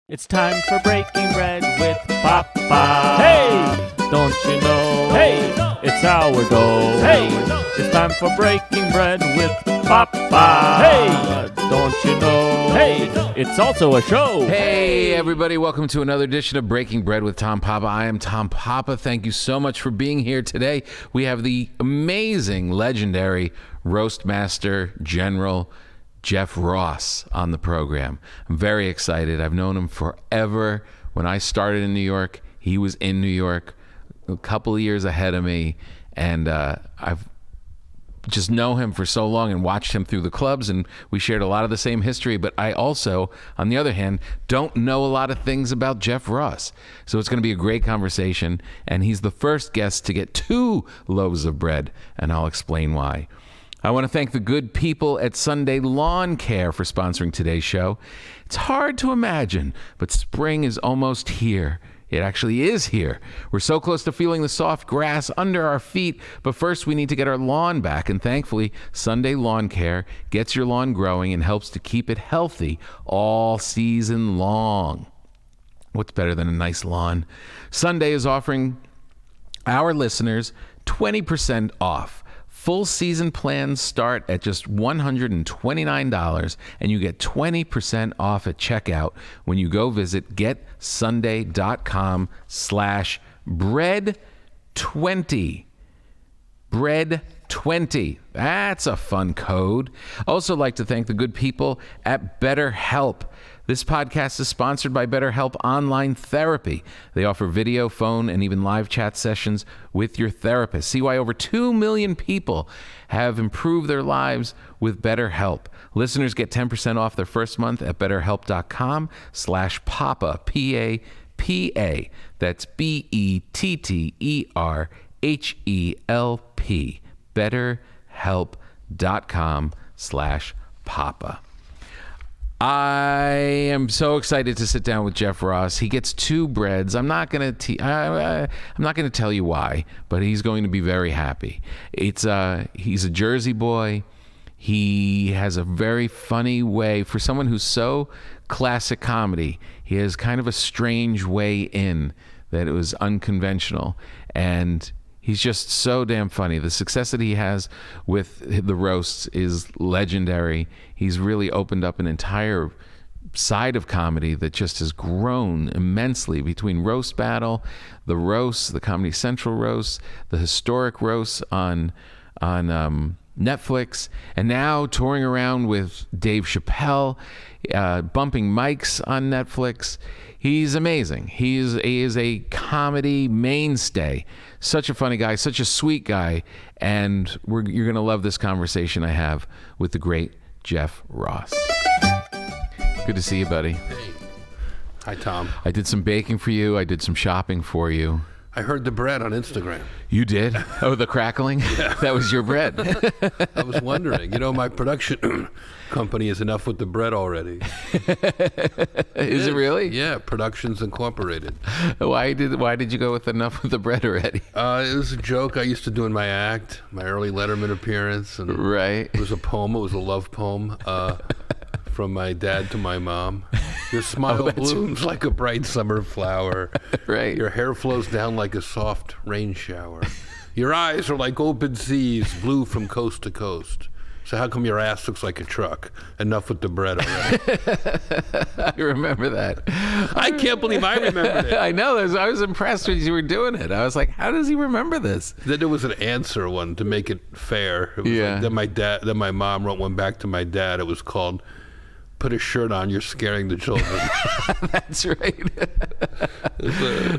It's time for breaking bread with Papa. Hey, don't you know? Hey, it's sourdough. Hey, it's time for breaking bread with Papa. Hey, don't you know? Hey, it's also a show. Hey, everybody, welcome to another edition of Breaking Bread with Tom Papa. I am Tom Papa. Thank you so much for being here today. We have the amazing, legendary Roastmaster General Jeff Ross on the program. I'm very excited. I've known him forever. When I started in New York, he was in New York a couple of years ahead of me, and I've just know him for so long and watched him through the clubs, and we shared a lot of the same history. But I also, on the other hand, don't know a lot of things about Jeff Ross. So it's going to be a great conversation, and he's the first guest to get 2 loaves of bread, and I'll explain why. I want to thank the good people at Sunday Lawn Care for sponsoring today's show. It's hard to imagine, but spring is almost here. It actually is here. We're so close to feeling the soft grass under our feet, but first we need to get our lawn back, and thankfully, Sunday Lawn Care gets your lawn growing and helps to keep it healthy all season long. What's better than a nice lawn? Sunday is offering our listeners 20% off. Full season plans start at just $129, and you get 20% off at checkout when you go visit getsunday.com/bread20. Bread20. That's a fun code. Also like to thank the good people at BetterHelp. This podcast is sponsored by BetterHelp Online Therapy. They offer video, phone, and even live chat sessions with your therapist. See why over 2 million people have improved their lives with BetterHelp. Listeners get 10% off their first month at betterhelp.com/papa, P-A-P-A. That's BETTERHELP. betterhelp.com/papa. I am so excited to sit down with Jeff Ross. He gets 2 breads. I'm not going to tell you why, but he's going to be very happy. He's a Jersey boy. He has a very funny way for someone who's so classic comedy. He has kind of a strange way in that it was unconventional, and he's just so damn funny. The success that he has with the roasts is legendary. He's really opened up an entire side of comedy that just has grown immensely between Roast Battle, the roasts, the Comedy Central roasts, the historic roasts on Netflix, and now touring around with Dave Chappelle, bumping mics on Netflix. He's amazing. He is a comedy mainstay. Such a funny guy, such a sweet guy, and you're going to love this conversation I have with the great Jeff Ross. Good to see you, buddy. Hey. Hi, Tom. I did some baking for you. I did some shopping for you. I heard the bread on Instagram. You did? Oh, the crackling? Yeah. That was your bread. I was wondering. You know, my production company is enough with the bread already. Is it really? Yeah, Productions Incorporated. Why did you go with enough with the bread already? It was a joke I used to do in my act, my early Letterman appearance. And right. It was a poem. It was a love poem from my dad to my mom. Your smile blooms like a bright summer flower. Right. Your hair flows down like a soft rain shower. Your eyes are like open seas, blue from coast to coast. So how come your ass looks like a truck? Enough with the bread already. I remember that. I can't believe I remembered it. I know. I was impressed when you were doing it. I was like, how does he remember this? Then there was an answer one to make it fair. It was yeah. Like, then my mom wrote one back to my dad. It was called, "Put a shirt on, you're scaring the children." That's right.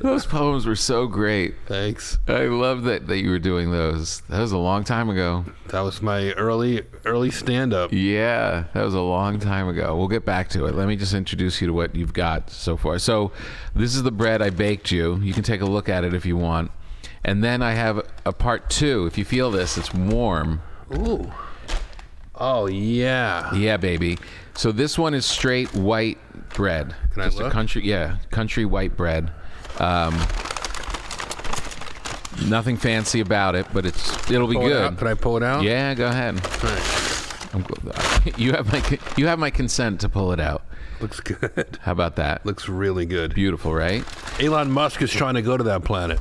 Those poems were so great. Thanks. I love that you were doing those. That was a long time ago. That was my early stand-up. Yeah, that was a long time ago. We'll get back to it. Let me just introduce you to what you've got so far. So this is the bread I baked you. You can take a look at it if you want. And then I have a part 2. If you feel this, it's warm. Ooh. Oh, yeah. Yeah, baby. So this one is straight white bread. Can just I look? Country white bread. Nothing fancy about it, but it'll be good. Can I pull it out? Yeah, go ahead. All right. You have my consent to pull it out. Looks good. How about that? Looks really good. Beautiful, right? Elon Musk is trying to go to that planet.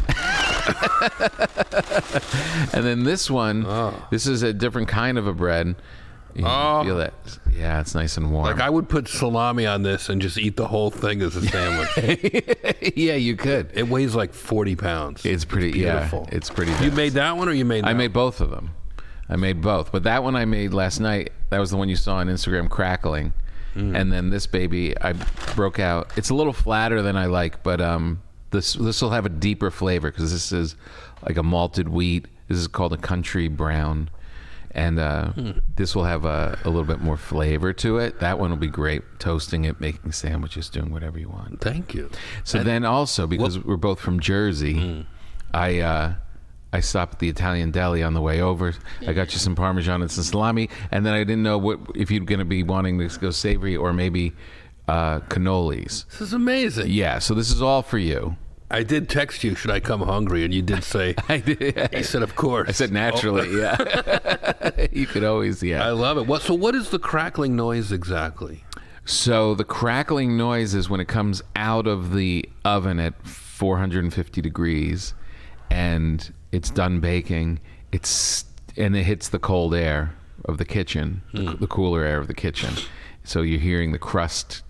And then this one, this is a different kind of a bread. You can feel it. Yeah, it's nice and warm. Like I would put salami on this and just eat the whole thing as a sandwich. Yeah, you could. It weighs like 40 pounds. It's pretty beautiful. Yeah, it's pretty You made that one or you made that I made both of them. I made both. But that one I made last night, that was the one you saw on Instagram, Crackling. And then this baby, I broke out. It's a little flatter than I like, but this will have a deeper flavor because this is like a malted wheat. This is called a country brown. And this will have a little bit more flavor to it. That one will be great. Toasting it, making sandwiches, doing whatever you want. Thank you. So then also, because we're both from Jersey, I stopped at the Italian deli on the way over. I got you some Parmesan and some salami. And then I didn't know if you're going to be wanting to go savory or maybe cannolis. This is amazing. Yeah, so this is all for you. I did text you, should I come hungry? And you did say, I did. You said, of course. I said naturally, yeah. You could always, I love it. So what is the crackling noise exactly? So the crackling noise is when it comes out of the oven at 450 degrees and it's done baking, and it hits the cold air of the kitchen, the cooler air of the kitchen. So you're hearing the crust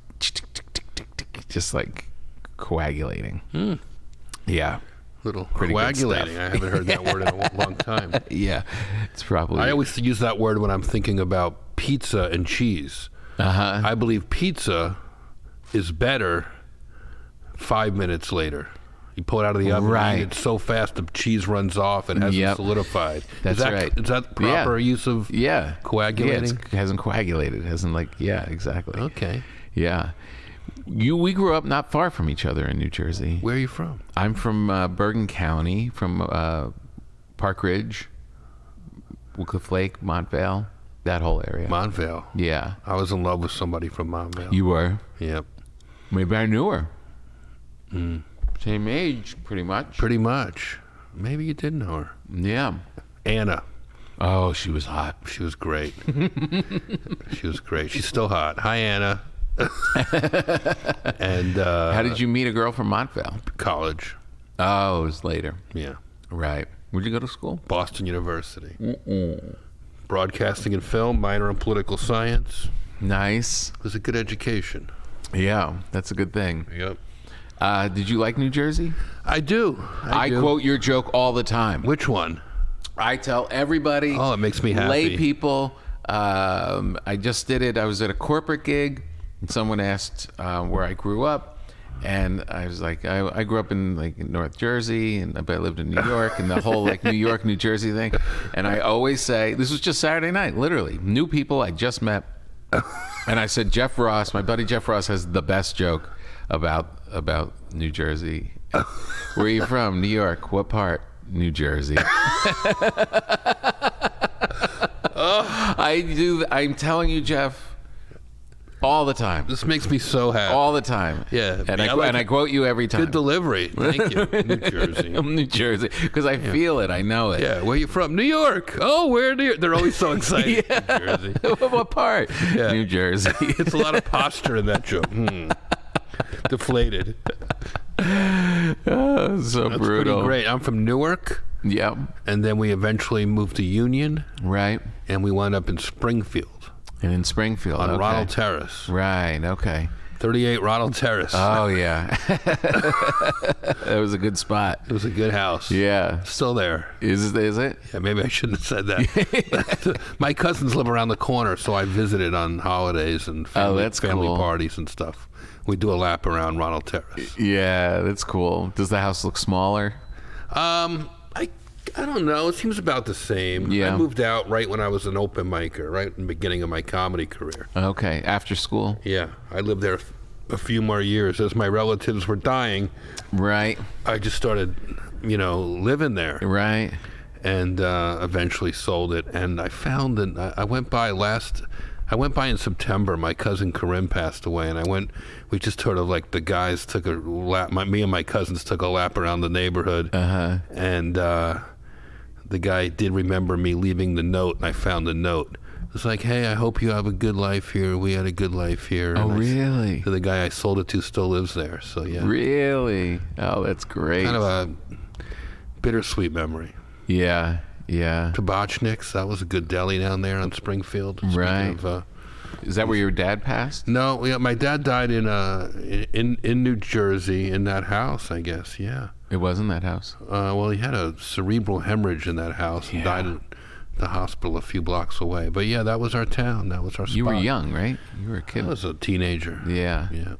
just like coagulating. Yeah. Little Pretty good coagulating. stuff. I haven't heard that word in a long time. Yeah. It's probably... I always use that word when I'm thinking about pizza and cheese. I believe pizza is better 5 minutes later. You pull it out of the oven, Right. you eat it so fast the cheese runs off and hasn't solidified. That's right. Is that proper use of coagulating? Yeah, it hasn't coagulated. It hasn't exactly. Okay. Yeah. We grew up not far from each other in New Jersey. Where are you from? I'm from Bergen County, from Park Ridge, Cliff Lake, Montvale, that whole area. Montvale. Yeah. I was in love with somebody from Montvale. You were? Yep. Maybe I knew her. Same age, pretty much. Pretty much. Maybe you did know her. Yeah. Anna. Oh, she was hot. She was great. She was great. She's still hot. Hi, Anna. And how did you meet a girl from Montvale? College. Oh, it was later. Yeah. Right. Where'd you go to school? Boston University. Broadcasting and film, minor in political science. Nice. It was a good education. Yeah, that's a good thing. Yep. Did you like New Jersey? I do. I quote your joke all the time. Which one? I tell everybody. Oh, it makes me happy. Lay people. I just did it. I was at a corporate gig, and someone asked where I grew up, and I was like, I grew up in North Jersey, and I lived in New York, and the whole New York, New Jersey thing. And I always say, this was just Saturday night, literally, new people I just met, and I said, Jeff Ross, my buddy Jeff Ross has the best joke about New Jersey. Where are you from? New York. What part? New Jersey. I'm telling you, Jeff, all the time. This makes me so happy. All the time. Yeah. And I quote you every time. Good delivery. Thank you. New Jersey. I'm New Jersey. Because I feel it. I know it. Yeah. Where are you from? New York. Oh, where New York? They're always so excited. Yeah. New Jersey. What part? Yeah. New Jersey. It's a lot of posture in that joke. Deflated. Oh, so That's brutal. pretty great. I'm from Newark. Yep. And then we eventually moved to Union. Right. And we wound up in Springfield. And in Springfield. On okay. Ronald Terrace. Right. Okay. 38 Ronald Terrace. Oh, yeah. That was a good spot. It was a good house. Yeah. Still there. Is it? Yeah, maybe I shouldn't have said that. My cousins live around the corner, so I visited on holidays and family cool. parties and stuff. We do a lap around Ronald Terrace. Yeah, that's cool. Does the house look smaller? I don't know. It seems about the same. Yeah. I moved out right when I was an open micer, right in the beginning of my comedy career. Okay, after school? Yeah, I lived there a few more years. As my relatives were dying, Right. I just started, living there. Right. And eventually sold it. And I found that I went by in September. My cousin Corinne passed away, and we just sort of the guys took a lap. Me and my cousins took a lap around the neighborhood. And the guy did remember me leaving the note, and I found the note. was like, hey, I hope you have a good life here. We had a good life here. Oh, And really? the guy I sold it to still lives there. So, yeah. Really? Oh, that's great. Kind of a bittersweet memory. Yeah, yeah. Tabachnik's, that was a good deli down there on Springfield. Right. Is that where your dad passed? No, yeah, my dad died in New Jersey in that house, I guess, yeah. It was in that house? Well, he had a cerebral hemorrhage in that house and died at the hospital a few blocks away. But yeah, that was our town. That was our spot. You were young, right? You were a kid. I was a teenager. Yeah. Yeah.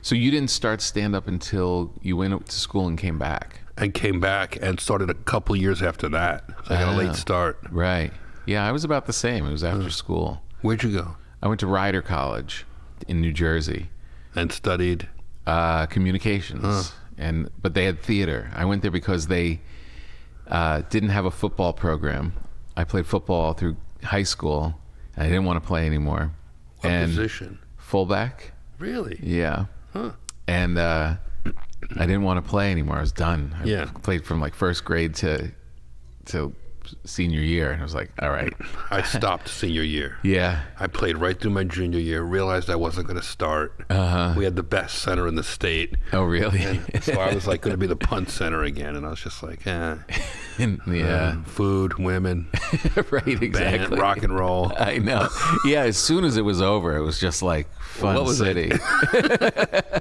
So you didn't start stand-up until you went to school and came back? And came back and started a couple years after that. So I got a late start. Right. Yeah, I was about the same. It was after school. Where'd you go? I went to Rider College in New Jersey. And studied? Communications. But they had theater. I went there because they didn't have a football program. I played football all through high school, and I didn't want to play anymore. What position? Fullback. Really? Yeah. Huh. And I didn't want to play anymore. I was done. I Yeah. played from like first grade to senior year, and I was like, all right. I stopped senior year. Yeah. I played right through my junior year, realized I wasn't going to start. We had the best center in the state. Oh, really? And so I was like going to be the punt center again, and I was just like, Yeah. Food, women, Right, exactly. band, rock and roll. I know. Yeah, as soon as it was over, it was just like Fun What was City.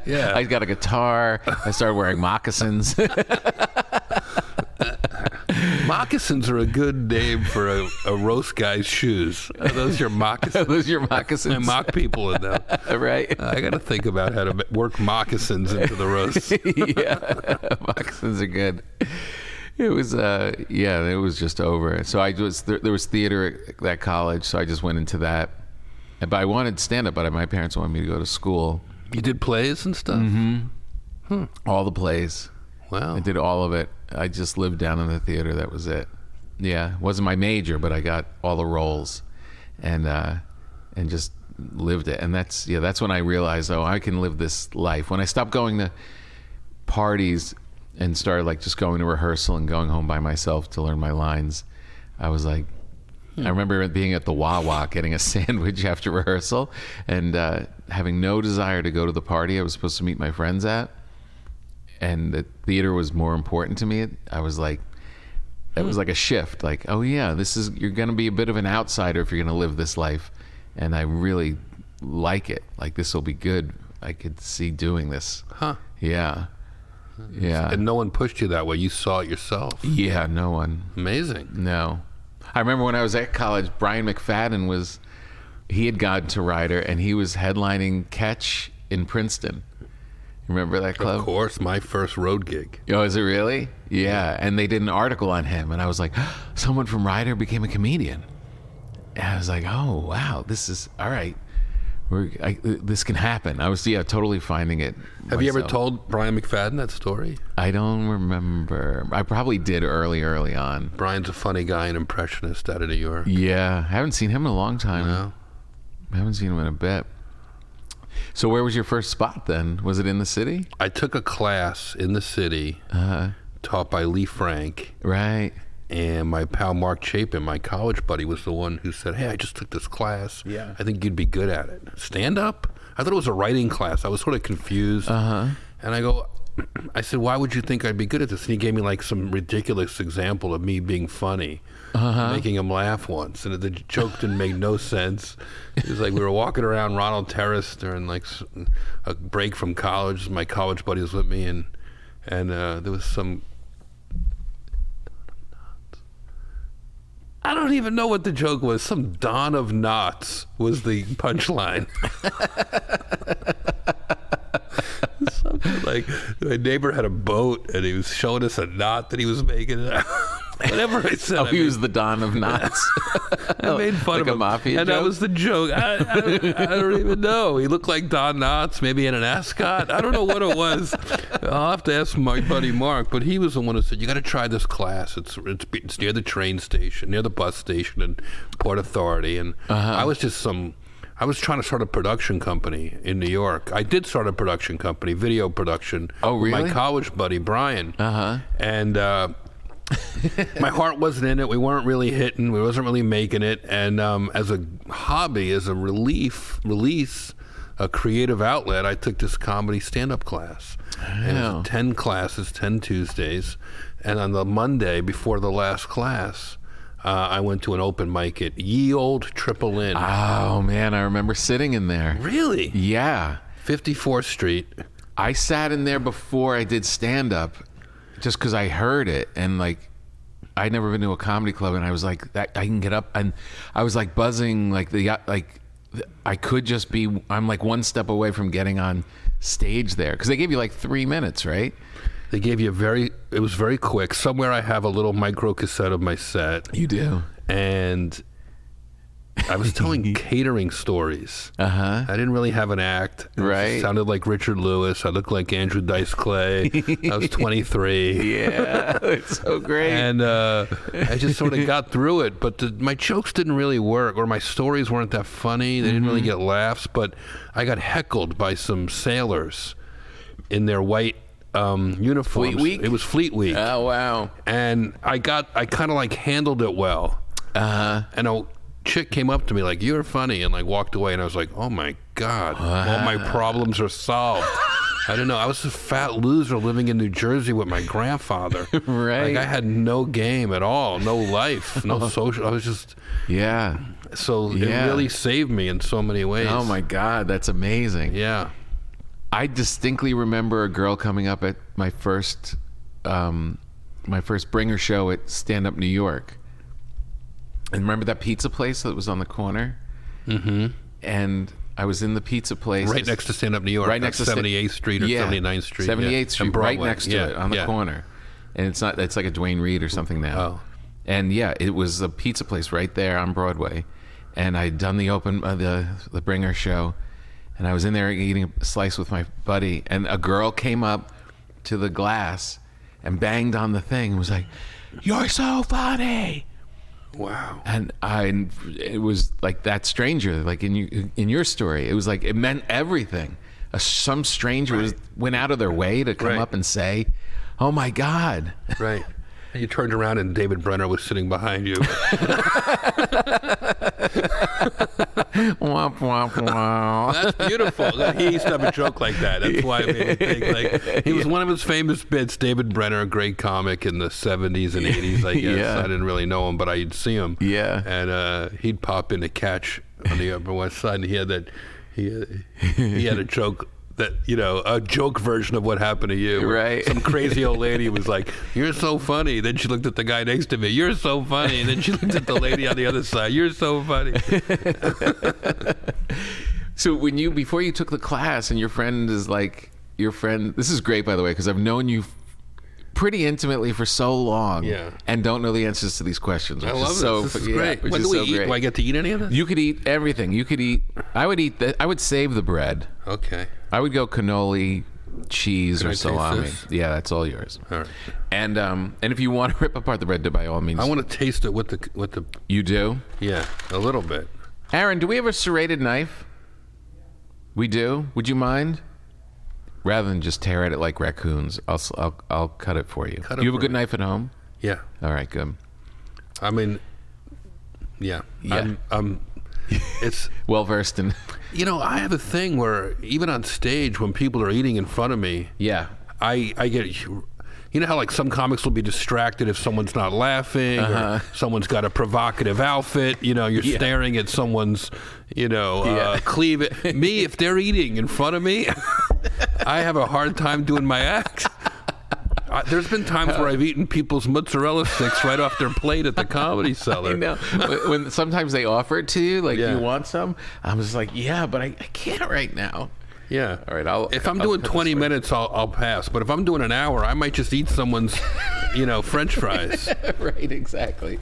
Yeah. I got a guitar. I started wearing moccasins. Moccasins are a good name for a roast guy's shoes. Are those your moccasins? Those are your moccasins. I mock people in them. Right? I got to think about how to work moccasins into the roast. Yeah, moccasins are good. It was, it was just over. So there was theater at that college, so I just went into that. But I wanted stand-up, but my parents wanted me to go to school. You did plays and stuff? Mm-hmm. All the plays. Wow. I did all of it. I just lived down in the theater. That was it. Yeah, it wasn't my major, but I got all the roles, and just lived it. And that's when I realized, I can live this life. When I stopped going to parties and started like just going to rehearsal and going home by myself to learn my lines, I was like, I remember being at the Wawa getting a sandwich after rehearsal and having no desire to go to the party I was supposed to meet my friends at. And the theater was more important to me. I was like, it was like a shift. Like, oh yeah, you're going to be a bit of an outsider if you're going to live this life. And I really like it. Like, this will be good. I could see doing this. Huh. Yeah. Yeah. And no one pushed you that way. You saw it yourself. Yeah, no one. Amazing. No. I remember when I was at college, Brian McFadden he had gone to Rider and he was headlining Catch in Princeton. Remember that club? Of course, my first road gig. Oh, is it really? Yeah. And they did an article on him, and I was like, someone from Rider became a comedian. And I was like, oh, wow, this is, all right. This can happen. I was, totally finding it Have you ever myself. told Brian McFadden that story? I don't remember. I probably did early on. Brian's a funny guy, an impressionist out of New York. Yeah. I haven't seen him in a long time. No. I haven't seen him in a bit. So where was your first spot then? Was it in the city? I took a class in the city taught by Lee Frank. Right. And my pal Mark Chapin, my college buddy, was the one who said, hey, I just took this class. Yeah. I think you'd be good at it. Stand up? I thought it was a writing class. I was sort of confused. And I said, why would you think I'd be good at this? And he gave me like some ridiculous example of me being funny, making him laugh once. And the joke didn't make no sense. It was like we were walking around Ronald Terrace during like a break from college. My college buddy was with me, and there was some... I don't even know what the joke was. Some Don of Knots was the punchline. Something like my neighbor had a boat and he was showing us a knot that he was making. Whatever I said. He was the Don of Knots. I made fun like of a him. mafia and joke? that was the joke. I don't even know. He looked like Don Knotts, maybe in an ascot. I don't know what it was. I'll have to ask my buddy Mark, but he was the one who said, you got to try this class. It's near the train station, near the bus station in Port Authority. And I was just I was trying to start a production company in New York. I did start a production company, video production. Oh, really? With my college buddy, Brian. And My heart wasn't in it. We weren't really hitting. We wasn't really making it. And as a hobby, as a release, a creative outlet, I took this comedy stand-up class. And it was 10 classes, 10 Tuesdays. And on the Monday before the last class, I went to an open mic at Ye Old Triple Inn. Oh, man, I remember sitting in there. Really? Yeah. 54th Street. I sat in there before I did stand-up just because I heard it. And, like, I'd never been to a comedy club, and I was like, I can get up. And I was, like, buzzing, I could just be, I'm, like, one step away from getting on stage there. Because they gave you, like, 3 minutes, right? They gave you it was very quick. Somewhere I have a little micro cassette of my set. You do. And I was telling catering stories. Uh-huh. I didn't really have an act. Right. I sounded like Richard Lewis. I looked like Andrew Dice Clay. I was 23. Yeah, it's so great. And I just sort of got through it. But my jokes didn't really work, or my stories weren't that funny. They didn't really get laughs. But I got heckled by some sailors in their white uniforms. Fleet Week? It was Fleet Week. Oh, wow. And I kind of like handled it well. And a chick came up to me like, "You're funny," and like walked away. And I was like, "Oh my God, all my problems are solved." I don't know. I was a fat loser living in New Jersey with my grandfather. Right. Like I had no game at all, no life, no social. I was just So it really saved me in so many ways. Oh my God, that's amazing. Yeah. I distinctly remember a girl coming up at my first bringer show at Stand Up New York. And remember that pizza place that was on the corner? Mm-hmm. And I was in the pizza place. Right next to Stand Up New York. Right next to 78th Street or 79th Street. 78th Street, and right Broadway. next to it on the corner. And it's like a Dwayne Reed or something now. Oh. And yeah, it was a pizza place right there on Broadway. And I'd done the bringer show. And I was in there eating a slice with my buddy. And a girl came up to the glass and banged on the thing and was like, "You're so funny." Wow. And it was like that stranger, like in your story, it was like it meant everything. Some stranger went out of their way to come up and say, "Oh my God!" Right. And you turned around and Davidbrenner was sitting behind you. Womp, womp, womp. That's beautiful. He used to have a joke like that. That's why I made me think. Like he was one of his famous bits. Davidbrenner, a great comic in the 70s and 80s. I guess I didn't really know him, but I'd see him. Yeah. And he'd pop in to Catch on the Upper West Side, and he had that. He had a joke. That, a joke version of what happened to you. Right. Some crazy old lady was like, "You're so funny." Then she looked at the guy next to me. "You're so funny." And then she looked at the lady on the other side. "You're so funny." So before you took the class and your friend, this is great, by the way, because I've known you pretty intimately for so long and don't know the answers to these questions. I love this. This is great. When do we eat? Do I get to eat any of this? You could eat everything. I would save the bread. Okay. I would go cannoli, cheese, or salami. Yeah, that's all yours. All right. And if you want to rip apart the bread, by all means. I want to taste it with the. You do? Yeah, a little bit. Aaron, do we have a serrated knife? We do. Would you mind? Rather than just tear at it like raccoons, I'll cut it for you. Do you have a good knife at home? Yeah. All right, good. I mean, yeah. It's well versed in. I have a thing where even on stage when people are eating in front of me, I get. You know how like some comics will be distracted if someone's not laughing or someone's got a provocative outfit. You're staring at someone's, cleavage. Me, if they're eating in front of me, I have a hard time doing my act. There's been times where I've eaten people's mozzarella sticks right off their plate at the Comedy Cellar. I know. When sometimes they offer it to you, like, "You want some?" I'm just like, "Yeah, but I can't right now." Yeah. All right. If I'm doing 20 minutes, I'll pass. But if I'm doing an hour, I might just eat someone's, French fries. Right. Exactly.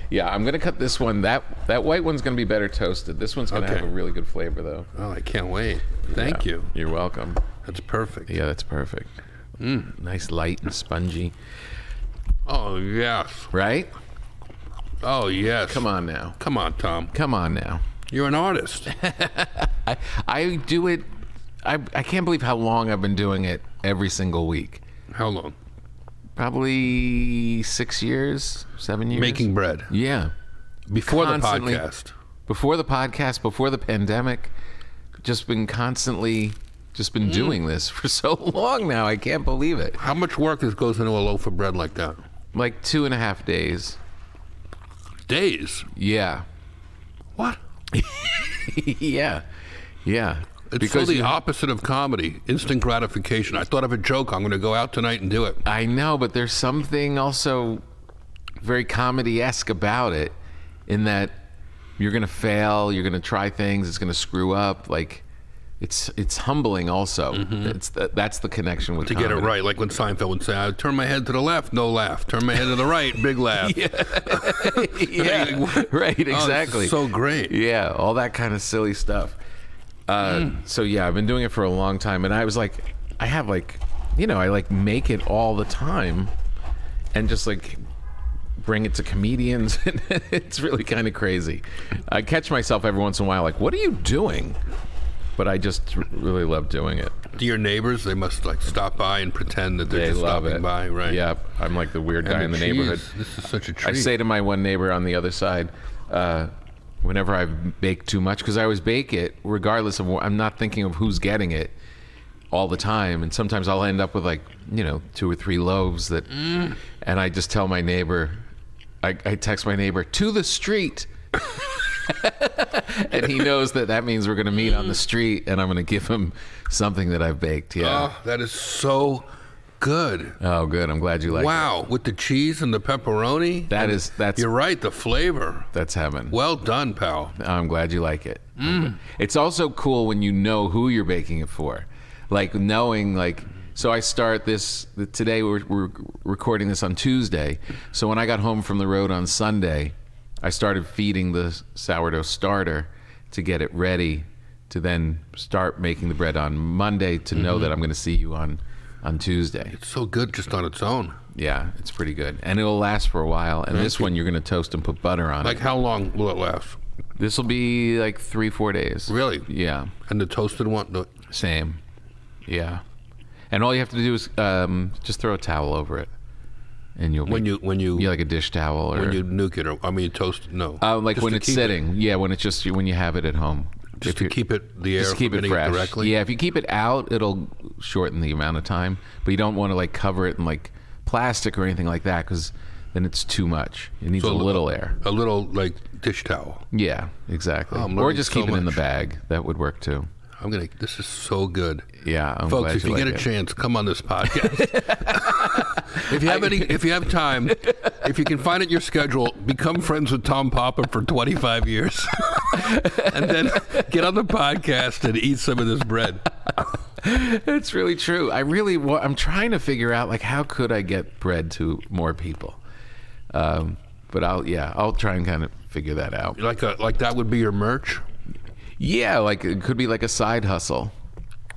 Yeah. I'm gonna cut this one. That white one's gonna be better toasted. This one's gonna have a really good flavor, though. Oh, I can't wait. Thank you. You're welcome. That's perfect. Yeah, that's perfect. Nice, light and spongy. Oh yes. Right? Oh yes. Come on now. Come on, Tom. Come on now. You're an artist. I do it. I can't believe how long I've been doing it every single week. How long? probably 6 years, 7 years. Making bread. Yeah. Before Constantly. the podcast. Before the podcast, before the pandemic, just been doing this for so long now. I can't believe it. How much work goes into a loaf of bread like that? Like 2.5 days. Days? Yeah. What? Yeah. It's Because so the opposite of comedy. Instant gratification. I thought of a joke. I'm going to go out tonight and do it. I know, but there's something also very comedy-esque about it, in that you're going to fail, you're going to try things, it's going to screw up. Like, it's humbling also. That's the connection with To comedy. get it right. Like when Seinfeld would say, I turn my head to the left, no laugh. Turn my head to the right, big laugh. Yeah, right, exactly. Oh, so great. Yeah, all that kind of silly stuff. So yeah, I've been doing it for a long time, and I was like, I make it all the time, and just like bring it to comedians. It's really kind of crazy. I catch myself every once in a while like, what are you doing? But I just really love doing it. Do your neighbors, they must like stop by and pretend that they're They just love stopping it. by, right? Yeah, I'm like the weird guy And in the cheese, neighborhood. This is such a I treat. say to my one neighbor on the other side, whenever I bake too much, because I always bake it regardless of I'm not thinking of who's getting it all the time, and sometimes I'll end up with 2 or 3 loaves that, and I just tell my neighbor, I text my neighbor, to the street. And he knows that means we're going to meet on the street, and I'm going to give him something that I've baked. Yeah. Oh, that is so good. Oh, good. I'm glad you like it. Wow, with the cheese and the pepperoni. That's You're right, the flavor. That's heaven. Well done, pal. I'm glad you like it. It's also cool when you know who you're baking it for. Like knowing, so I start this, today we're recording this on Tuesday. So when I got home from the road on Sunday, I started feeding the sourdough starter to get it ready to then start making the bread on Monday to know that I'm going to see you on Tuesday. It's so good just on its own. Yeah, it's pretty good. And it'll last for a while. And this one you're going to toast and put butter on Like it. how long will it last? This will be like 3-4 days. Really? Yeah. And the toasted one? Same. Yeah. And all you have to do is just throw a towel over it. And you'll When you like a dish towel, or when you nuke it, or I mean toast. No, like Just when to it's keep sitting. Yeah, when it's just when you have it at home. just If to you're- keep it the air just keep from it hitting fresh. directly. Yeah, if you keep it out, it'll shorten the amount of time. But you don't want to cover it in plastic or anything like that, because then it's too much. It needs So a little air. A little dish towel. Yeah, exactly. Oh, I'm Or learning just so keep it in the much. bag. That would work too. This is so good. Yeah, I'm Folks, glad if you like get a it. chance, come on this podcast. If you have time, if you can find it in your schedule, become friends with Tom Papa for 25 years, and then get on the podcast and eat some of this bread. It's really true. I'm trying to figure out how could I get bread to more people. But I'll try and kind of figure that out. Like that would be your merch. Yeah, it could be a side hustle.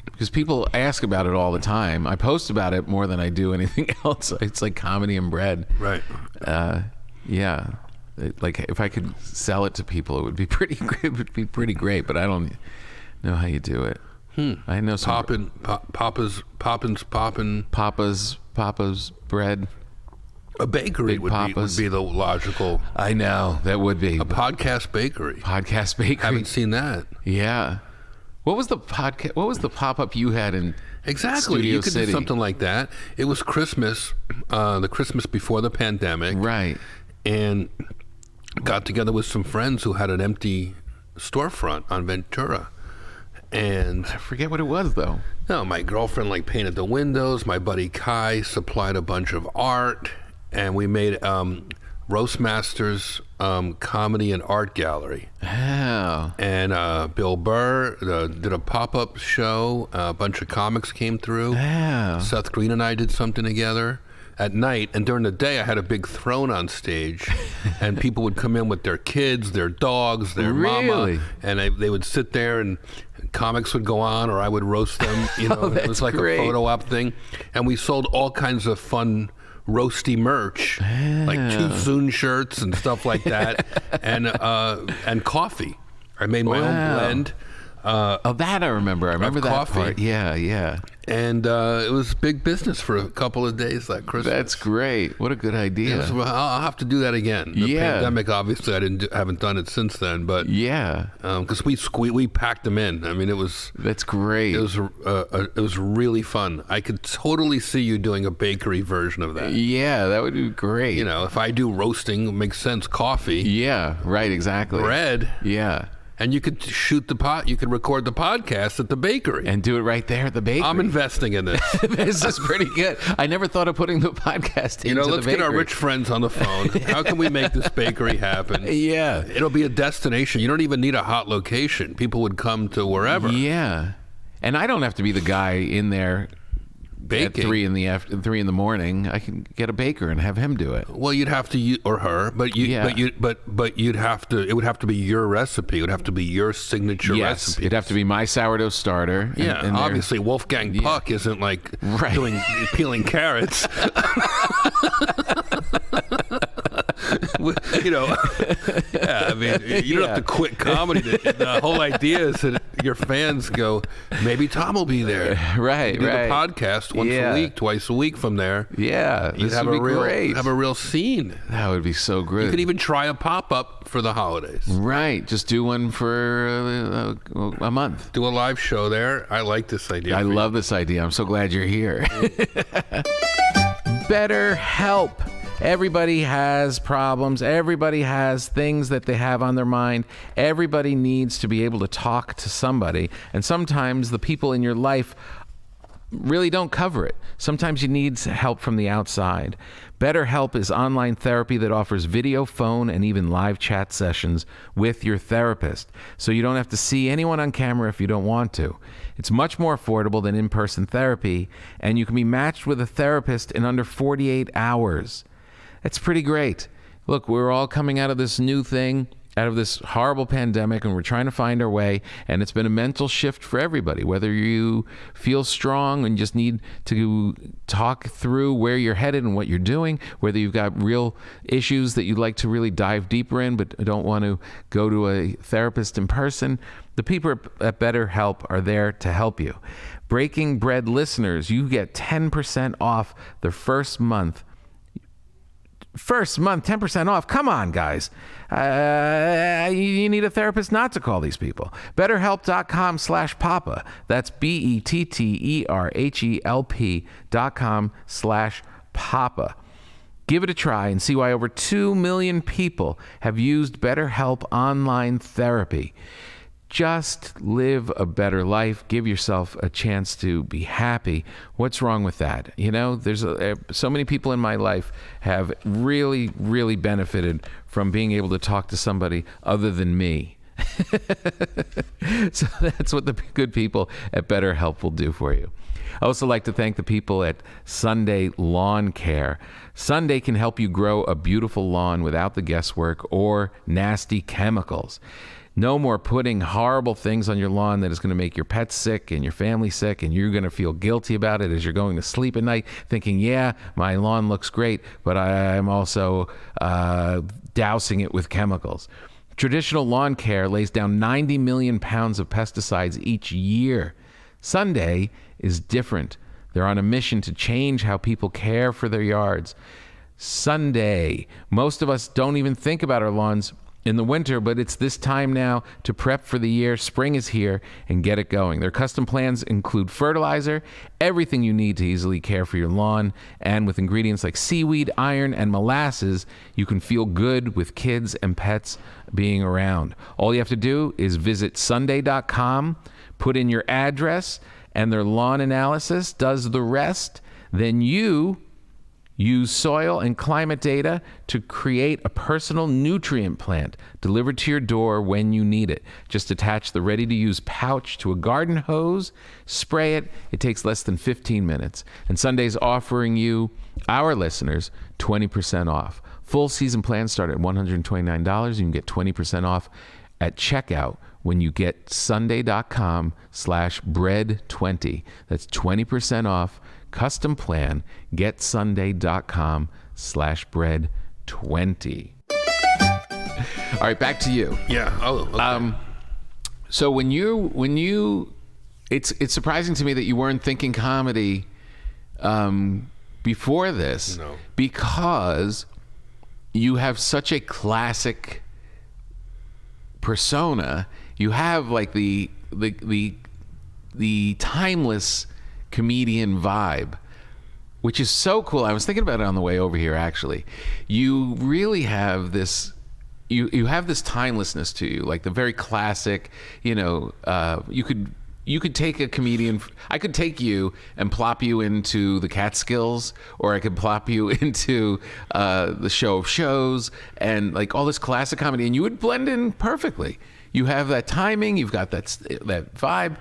Because people ask about it all the time. I post about it more than I do anything else. It's like comedy and bread. Right. Yeah. If I could sell it to people, it would be pretty great. It would be pretty great, but I don't know how you do it. I know some Papa's bread. A bakery Big would Papa's. be the logical. I know that would be A podcast bakery. podcast bakery. Haven't seen that. Yeah. What was the podcast? What was the pop-up you had in Exactly. Studio You could City? do something like that. It was Christmas, the Christmas before the pandemic. Right. And got together with some friends who had an empty storefront on Ventura. And I forget what it was though. no, my girlfriend painted the windows. My buddy Kai supplied a bunch of art. And we made Roastmaster's Comedy and Art Gallery. Oh. And Bill Burr did a pop-up show. A bunch of comics came through. Oh. Seth Green and I did something together at night. And during the day, I had a big throne on stage. And people would come in with their kids, their dogs, their Really? mama. And they would sit there and comics would go on, or I would roast them. It was that's like great. a photo op thing. And we sold all kinds of fun roasty merch, like Too Soon shirts and stuff like that, and coffee. I made my own Wow. blend. That I remember. I remember that coffee. part. Yeah. And it was big business for a couple of days that Christmas. That's great. What a good idea. I'll have to do that again. The pandemic, obviously, haven't done it since then. But because we packed them in. I mean, it was. That's great. It was really fun. I could totally see you doing a bakery version of that. Yeah, that would be great. You know, if I do roasting, it makes sense. Coffee. Yeah. Right. Exactly. Bread. Yeah. And you could you could record the podcast at the bakery. And do it right there at the bakery. I'm investing in this. This is pretty good. I never thought of putting the podcast into the bakery. Let's get our rich friends on the phone. How can we make this bakery happen? Yeah. It'll be a destination. You don't even need a hot location. People would come to wherever. Yeah. And I don't have to be the guy in there baking. At 3 in the morning. I can get a baker and have him do it. Well, you'd have to, or her, but you'd have to. It would have to be your recipe. It would have to be your signature recipe. It'd have to be my sourdough starter. And obviously Wolfgang Puck isn't like peeling carrots. You don't have to quit comedy. The whole idea is that your fans go, maybe Tom will be there. Right. Do the podcast once a week, twice a week from there. Yeah, You'd have a real scene. That would be so great. You could even try a pop-up for the holidays. Right, just do one for a month. Do a live show there. I like this idea. I love this idea. I'm so glad you're here. BetterHelp. Everybody has problems. Everybody has things that they have on their mind. Everybody needs to be able to talk to somebody. And sometimes the people in your life really don't cover it. Sometimes you need help from the outside. BetterHelp is online therapy that offers video, phone, and even live chat sessions with your therapist. So you don't have to see anyone on camera if you don't want to. It's much more affordable than in-person therapy, and you can be matched with a therapist in under 48 hours. It's pretty great. Look, we're all coming out of this new thing, out of this horrible pandemic, and we're trying to find our way, and it's been a mental shift for everybody. Whether you feel strong and just need to talk through where you're headed and what you're doing, whether you've got real issues that you'd like to really dive deeper in but don't want to go to a therapist in person, the people at BetterHelp are there to help you. Breaking Bread listeners, you get 10% off the first month. 10% off. Come on, guys. You need a therapist not to call these people. BetterHelp.com/Papa. That's BetterHelp.com/Papa. Give it a try and see why over 2 million people have used BetterHelp online therapy. Just live a better life. Give yourself a chance to be happy. What's wrong with that? You know, there's so many people in my life have really, really benefited from being able to talk to somebody other than me. So that's what the good people at BetterHelp will do for you. I also like to thank the people at Sunday Lawn Care. Sunday can help you grow a beautiful lawn without the guesswork or nasty chemicals. No more putting horrible things on your lawn that is going to make your pets sick and your family sick, and you're going to feel guilty about it as you're going to sleep at night thinking, yeah, my lawn looks great, but I'm also dousing it with chemicals. Traditional lawn care lays down 90 million pounds of pesticides each year. Sunday is different. They're on a mission to change how people care for their yards. Sunday. Most of us don't even think about our lawns in the winter, but it's this time now to prep for the year. Spring is here, and get it going. Their custom plans include fertilizer, everything you need to easily care for your lawn, and with ingredients like seaweed, iron, and molasses, you can feel good with kids and pets being around. All you have to do is visit sunday.com, put in your address, and their lawn analysis does the rest. Then you use soil and climate data to create a personal nutrient plant delivered to your door when you need it. Just attach the ready-to-use pouch to a garden hose, spray it. It takes less than 15 minutes. And Sunday's offering you, our listeners, 20% off. Full season plans start at $129. You can get 20% off at checkout when you get sunday.com/bread20. That's 20% off. Custom plan, getsunday.com/bread20. All right, back to you. Yeah. Oh, okay. So when you, it's surprising to me that you weren't thinking comedy before this, No. because you have such a classic persona. You have like the timeless comedian vibe, which is so cool. I was thinking about it on the way over here, actually. You really have this, you have this timelessness to you, like the very classic, you could take a comedian. I could take you and plop you into the Catskills, or I could plop you into the Show of Shows, and like all this classic comedy, and you would blend in perfectly. You have that timing, you've got that vibe,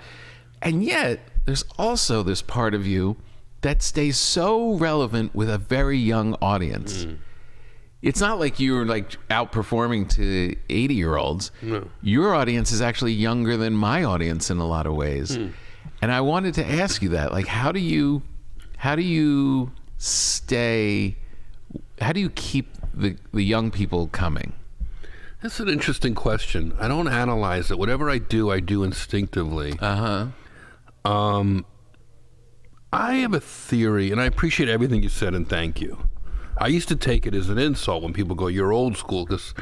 and yet there's also this part of you that stays so relevant with a very young audience. It's not like you're like outperforming to 80-year-olds. No. Your audience is actually younger than my audience in a lot of ways. And I wanted to ask you that, like, how do you keep the young people coming? That's an interesting question. I don't analyze it. Whatever I do instinctively. I have a theory, and I appreciate everything you said, and thank you. I used to take it as an insult when people go, "You're old school," because,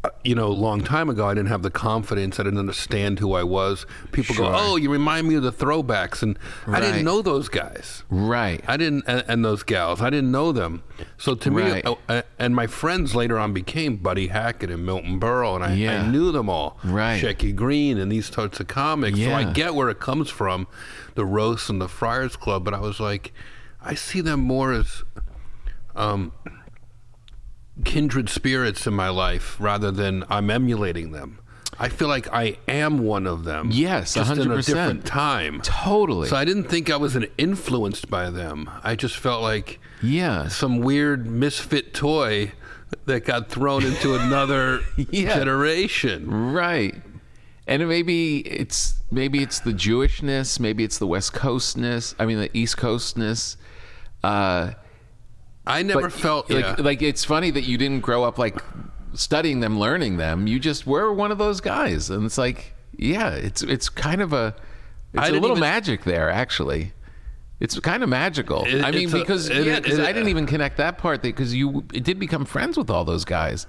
a long time ago, I didn't have the confidence. I didn't understand who I was. People go, "Oh, you remind me of the throwbacks," and I didn't know those guys. Right. I didn't, and those gals. I didn't know them. So to me, and my friends later on became Buddy Hackett and Milton Berle, and I knew them all. Right. Shecky Green and these sorts of comics. Yeah. So I get where it comes from, the roast and the Friars Club. But I was like, I see them more as kindred spirits in my life rather than I'm emulating them. I feel like I am one of them. Yes, just 100%. in a different time. Totally. So I didn't think I was influenced by them. I just felt like Yeah. some weird misfit toy that got thrown into another generation. Right. And maybe it's the Jewishness, maybe it's the West Coastness. I mean, the East Coastness. I never felt like it's funny that you didn't grow up like studying them, learning them. You just were one of those guys, and it's like, it's kind of a little magic there, actually. It's kind of magical. Because I didn't even connect that part because you did become friends with all those guys,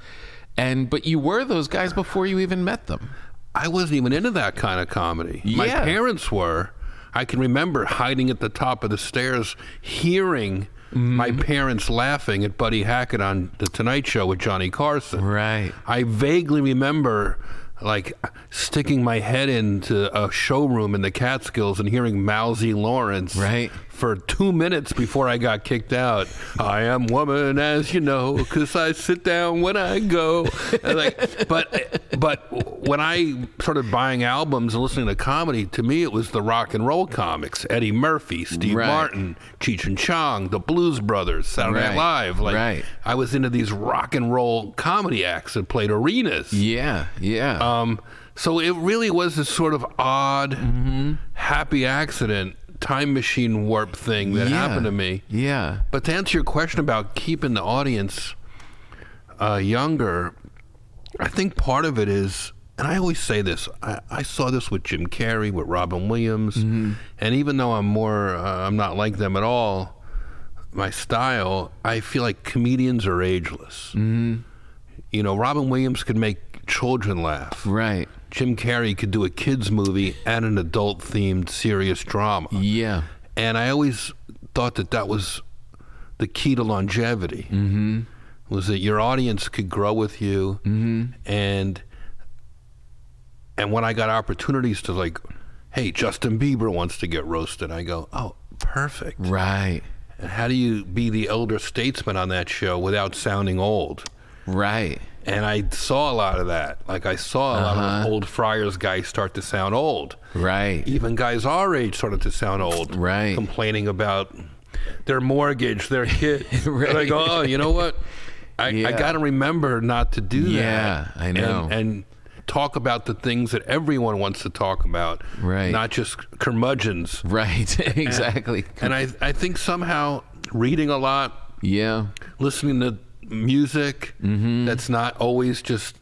but you were those guys before you even met them. I wasn't even into that kind of comedy. Yeah. My parents were. I can remember hiding at the top of the stairs, hearing my parents laughing at Buddy Hackett on The Tonight Show with Johnny Carson. Right. I vaguely remember like sticking my head into a showroom in the Catskills and hearing Mousy Lawrence for 2 minutes before I got kicked out. I am woman, as you know, 'cause I sit down when I go. And but when I started buying albums and listening to comedy, to me it was the rock and roll comics. Eddie Murphy, Steve Martin, Cheech and Chong, the Blues Brothers, Saturday Night Live. I was into these rock and roll comedy acts that played arenas. Yeah. So it really was this sort of odd, happy accident, time machine warp thing that happened to me. Yeah. But to answer your question about keeping the audience younger, I think part of it is, and I always say this, I saw this with Jim Carrey, with Robin Williams, and even though I'm not like them at all, my style, I feel like comedians are ageless. Robin Williams could make children laugh. Right. Jim Carrey could do a kids movie and an adult-themed serious drama. Yeah. And I always thought that was the key to longevity. Was that your audience could grow with you, and when I got opportunities to like, hey, Justin Bieber wants to get roasted, I go, oh, perfect. Right. And how do you be the elder statesman on that show without sounding old? Right. And I saw a lot of that. Like I saw a lot of old Friars guys start to sound old. Right. Even guys our age started to sound old. Right. Complaining about their mortgage, their kids. Right. And I go, oh, you know what? I got to remember not to do that. Yeah, I know. And talk about the things that everyone wants to talk about. Right. Not just curmudgeons. Right. Exactly. And I think somehow reading a lot. Yeah. Listening to music that's not always just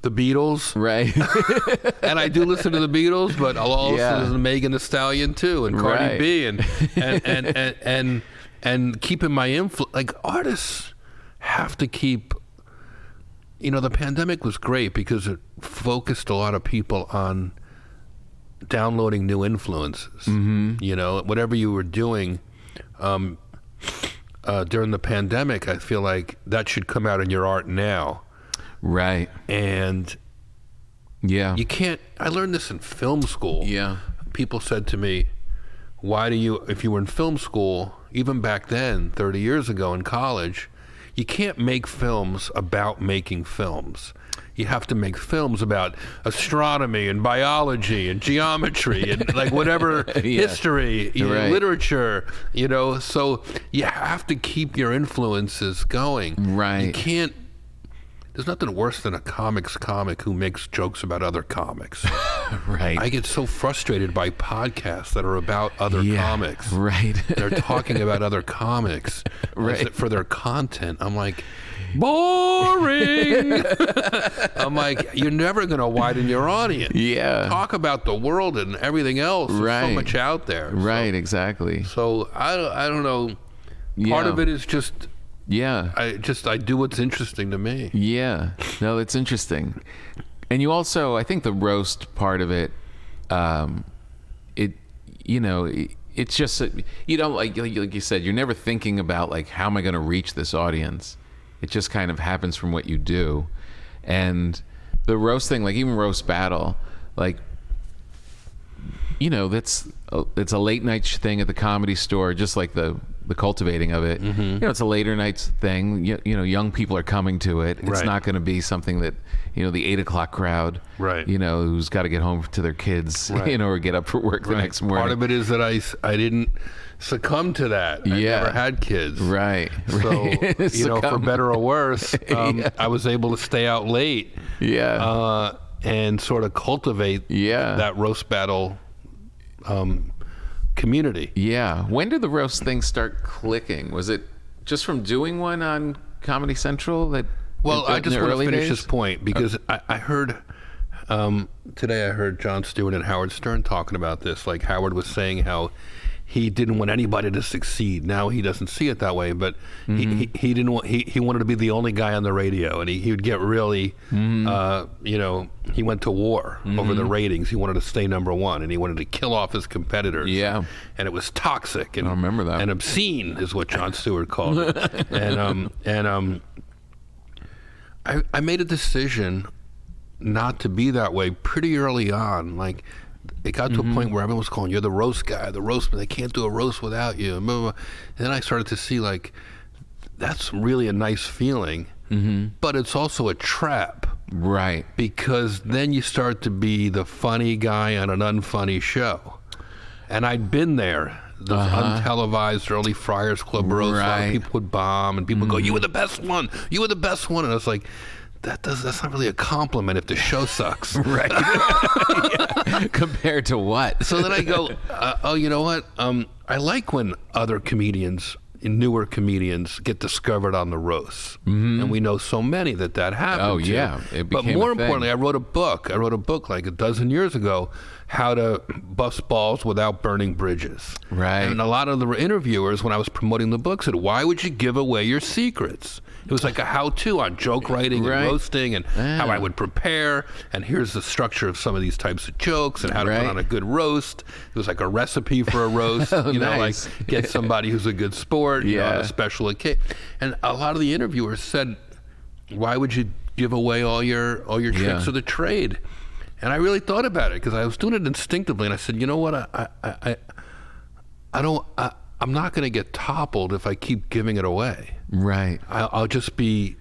the Beatles. Right. And I do listen to the Beatles, but I'll also listen to Megan Thee Stallion too, and Cardi B, and keeping my influence. Like, artists have to keep. You know, the pandemic was great because it focused a lot of people on downloading new influences. You know, whatever you were doing during the pandemic, I feel like that should come out in your art now. Right. And you can't. I learned this in film school. Yeah. People said to me, why do you, if you were in film school, even back then, 30 years ago in college, you can't make films about making films. You have to make films about astronomy and biology and geometry and like whatever history, you know, literature, you know. So you have to keep your influences going. Right. You can't. There's nothing worse than a comics comic who makes jokes about other comics. Right. I get so frustrated by podcasts that are about other comics. Right. They're talking about other comics for their content. I'm like, boring. I'm like, you're never going to widen your audience. Yeah. Talk about the world and everything else. There's so much out there. Right, exactly. So I don't know. Part of it is just... I do what's interesting to me. Yeah. No, it's interesting. And you also, I think the roast part of it, it's just, you know, like you said, you're never thinking about like, how am I going to reach this audience? It just kind of happens from what you do. And the roast thing, like even roast battle, like, you know, it's a late night thing at the Comedy Store, just like the cultivating of it. You know, it's a later nights thing. You know, young people are coming to it. It's not going to be something that, you know, the 8 o'clock crowd, you know, who's got to get home to their kids, you know, or get up for work the next morning. Part of it is that I didn't succumb to that. I never had kids. Right. So, you know, for better or worse, I was able to stay out late. And sort of cultivate that roast battle community. When did the roast thing start clicking? Was it just from doing one on Comedy Central? I just want to finish this point because I heard today I heard Jon Stewart and Howard Stern talking about this. Like Howard was saying how he didn't want anybody to succeed. Now he doesn't see it that way, but he didn't want. He wanted to be the only guy on the radio, and he would get really, you know, he went to war over the ratings. He wanted to stay number one, and he wanted to kill off his competitors. And it was toxic. And, I remember that. And obscene is what Jon Stewart called it. I made a decision not to be that way pretty early on. Like, it got to a point where everyone was calling, you're the roast guy, the roast, but they can't do a roast without you. And then I started to see, like, that's really a nice feeling, but it's also a trap. Right. Because then you start to be the funny guy on an unfunny show. And I'd been there. Those untelevised early Friars Club roasts, people would bomb, and people would go, you were the best one, you were the best one. And I was like, that's not really a compliment if the show sucks. Right. Compared to what? So then I go, oh, you know what? I like when other comedians, newer comedians, get discovered on the roasts. And we know so many that happened. Oh, yeah. It but became more a thing. importantly, I wrote a book. Like a dozen years ago, How to Bust Balls Without Burning Bridges. Right. And a lot of the interviewers, when I was promoting the book, said, why would you give away your secrets? It was like a how-to on joke writing and roasting and how I would prepare. And here's the structure of some of these types of jokes and how to put on a good roast. It was like a recipe for a roast. You know, like get somebody who's a good sport, you know, on a special occasion. And a lot of the interviewers said, why would you give away all your tricks of the trade? And I really thought about it because I was doing it instinctively. And I said, you know what? I'm not going to get toppled if I keep giving it away. Right. I'll just be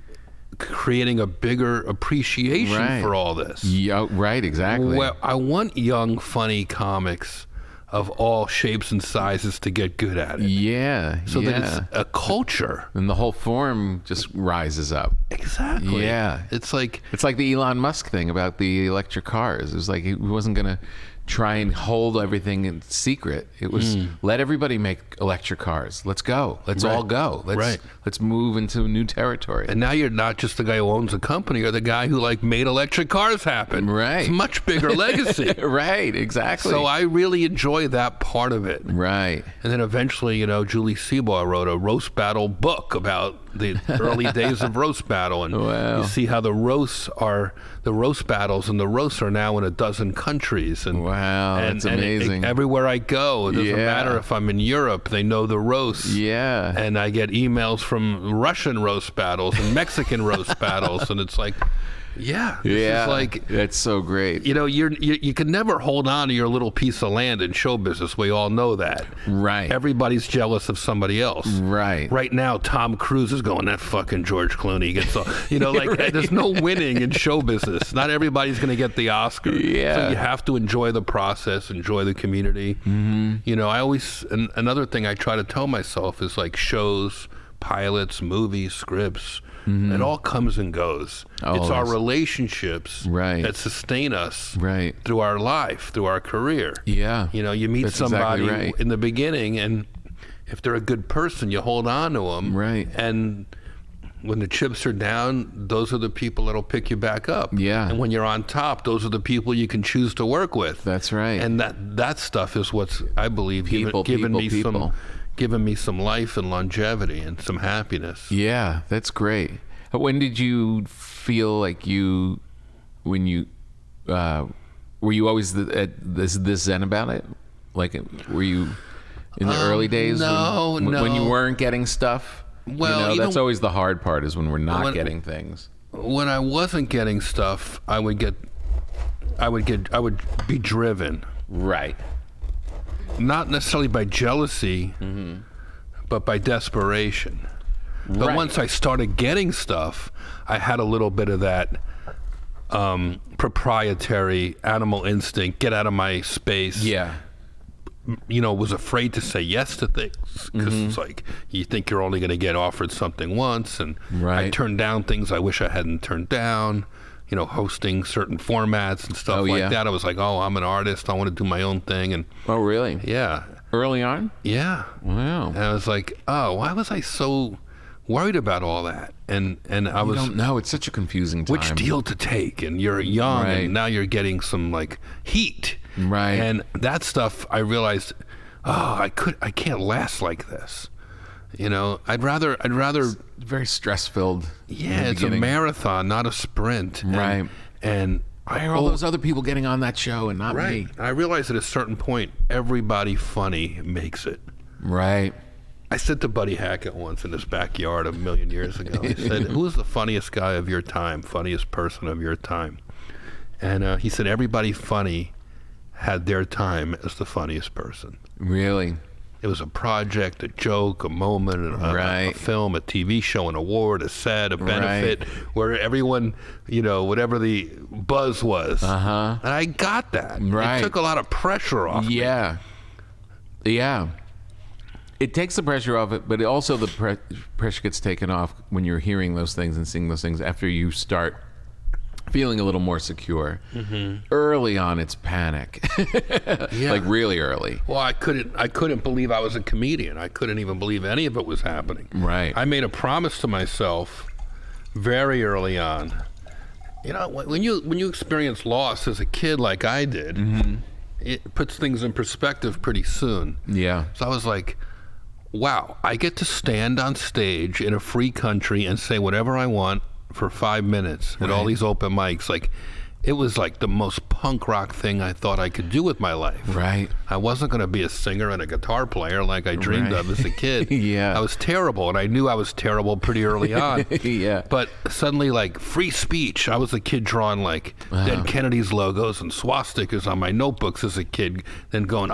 creating a bigger appreciation for all this. Yeah, right, exactly. Well, I want young, funny comics of all shapes and sizes to get good at it. Yeah. So that it's a culture. And the whole form just rises up. Exactly. Yeah. It's like the Elon Musk thing about the electric cars. It was like he wasn't going to try and hold everything in secret. It was let everybody make electric cars. Let's go. Let's all go. Let's move into new territory. And now you're not just the guy who owns a company, you're the guy who like made electric cars happen. Right. It's a much bigger legacy. Right, exactly. So I really enjoy that part of it. Right. And then eventually, you know, Julie Seagal wrote a roast battle book about the early days of roast battle. And Wow. you see how the roast battles and the roasts are now in a dozen countries. And Wow, that's amazing. Everywhere I go, it doesn't Yeah. matter if I'm in Europe, they know the roasts. Yeah. And I get emails from Russian roast battles and Mexican roast battles, and it's like, yeah, this is like, that's so great. you know, you can never hold on to your little piece of land in show business. We all know that. Right. Everybody's jealous of somebody else. Right. Right now, Tom Cruise is going, that fucking George Clooney gets all, you know, like there's no winning in show business. Not everybody's going to get the Oscar. Yeah. So you have to enjoy the process, enjoy the community. Mm-hmm. You know, I always, another thing I try to tell myself is like shows, pilots, movies, scripts, it all comes and goes. It's our relationships that sustain us through our life, through our career. Yeah. You know, you meet That's somebody exactly right. in the beginning, and if they're a good person, you hold on to them. Right. And when the chips are down, those are the people that'll pick you back up. Yeah. And when you're on top, those are the people you can choose to work with. That's right. And that stuff is what's, I believe, given me some life and longevity and some happiness. Yeah, that's great. When did you feel like were you always this zen about it? Like, were you in the early days? No. When you weren't getting stuff? Well, you know, that's always the hard part, is when we're not getting things. When I wasn't getting stuff, I would be driven. Right. Not necessarily by jealousy, but by desperation. But once I started getting stuff, I had a little bit of that proprietary animal instinct, get out of my space. Yeah. You know, was afraid to say yes to things because it's like you think you're only going to get offered something once. And I turned down things I wish I hadn't turned down. You know, hosting certain formats and stuff that. I was like, oh, I'm an artist. I want to do my own thing. And oh, really? Yeah. Early on? Yeah. Wow. And I was like, oh, why was I so worried about all that? And I was, don't know. It's such a confusing time. which deal to take? And you're young, and now you're getting some like heat. Right. And that stuff, I realized, I can't last like this. You know, I'd rather It's very stress filled. Yeah, it's a marathon, not a sprint. Right. And why are all those other people getting on that show and not me? I realized at a certain point, everybody funny makes it. Right. I said to Buddy Hackett once in his backyard a million years ago, I said, who's the funniest guy of your time, funniest person of your time? And he said, everybody funny had their time as the funniest person. Really? It was a project, a joke, a moment, a film, a TV show, an award, a set, a benefit, where everyone, you know, whatever the buzz was. And I got that. It took a lot of pressure off me. Yeah. It takes the pressure off it, but also the pressure gets taken off when you're hearing those things and seeing those things after you start feeling a little more secure. Early on, it's panic. Like really early. Well, I couldn't believe I was a comedian. I couldn't even believe any of it was happening. Right. I made a promise to myself very early on. You know, when you experience loss as a kid like I did, it puts things in perspective pretty soon. Yeah. So I was like, wow, I get to stand on stage in a free country and say whatever I want for 5 minutes at all these open mics. Like, it was like the most punk rock thing I thought I could do with my life. Right. I wasn't going to be a singer and a guitar player like I dreamed of as a kid. Yeah. I was terrible, and I knew I was terrible pretty early on. Yeah. But suddenly, like, free speech. I was a kid drawing, like, Dead Kennedys logos and swastikas on my notebooks as a kid, then going,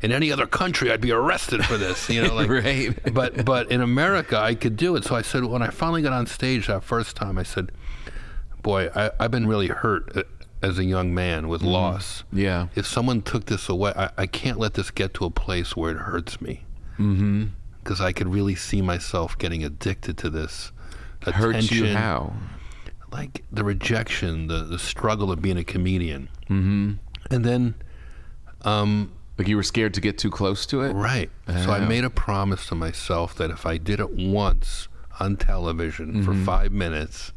in any other country, I'd be arrested for this. You know, like, Right. But in America, I could do it. So I said, when I finally got on stage that first time, I said, boy, I've been really hurt as a young man with loss. Yeah. If someone took this away, I can't let this get to a place where it hurts me. Because I could really see myself getting addicted to this attention. Hurts you how? Like the rejection, the struggle of being a comedian. And then Like you were scared to get too close to it? Right. So I made a promise to myself that if I did it once on television for 5 minutes,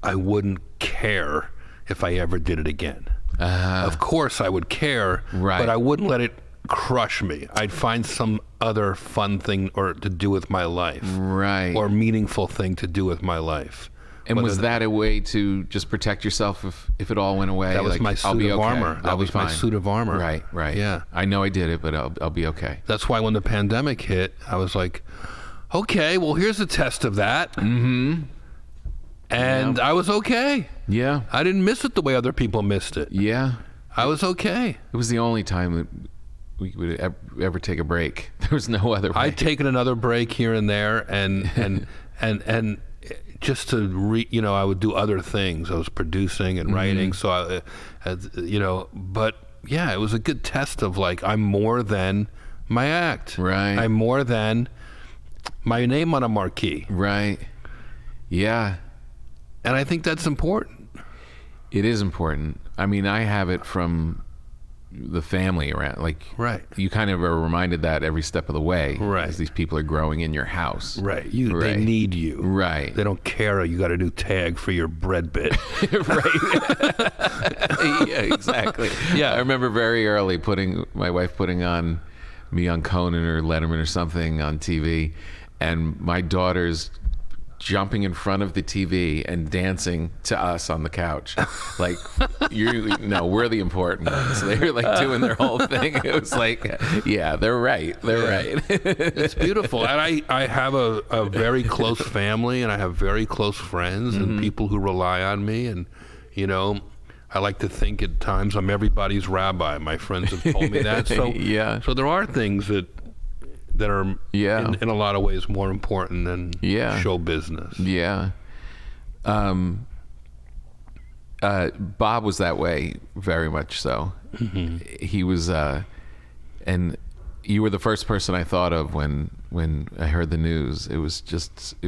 I wouldn't care if I ever did it again. Of course I would care, but I wouldn't let it crush me. I'd find some other fun thing or to do with my life. Right. Or meaningful thing to do with my life. And was that a way to just protect yourself if it all went away? That was my suit of armor. That was my suit of armor. Right. Yeah. I know I did it, but I'll be okay. That's why when the pandemic hit, I was like, okay, well, here's a test of that. Mm-hmm. And I was okay. Yeah. I didn't miss it the way other people missed it. Yeah. I was okay. It was the only time that we would ever take a break. There was no other way. I'd taken another break here and there, and just to I would do other things. I was producing and writing, so but yeah, it was a good test of like, I'm more than my act. Right. I'm more than my name on a marquee. Right. Yeah. And I think that's important. It is important. I mean, I have it from the family around, like, right. You kind of are reminded that every step of the way, right? As these people are growing in your house, right? They need you, right? They don't care. You got a new tag for your bread bit, right? Yeah, exactly. Yeah, I remember very early my wife putting on me on Conan or Letterman or something on TV, and my daughter's jumping in front of the TV and dancing to us on the couch. Like, we're the important ones. They were like doing their whole thing. It was like, yeah, they're right. They're right. It's beautiful. And I have a very close family, and I have very close friends and people who rely on me. And, I like to think at times I'm everybody's rabbi. My friends have told me that. So, so there are things that are in a lot of ways more important than show business. Yeah. Bob was that way, very much so. Mm-hmm. He was, and you were the first person I thought of when I heard the news. It was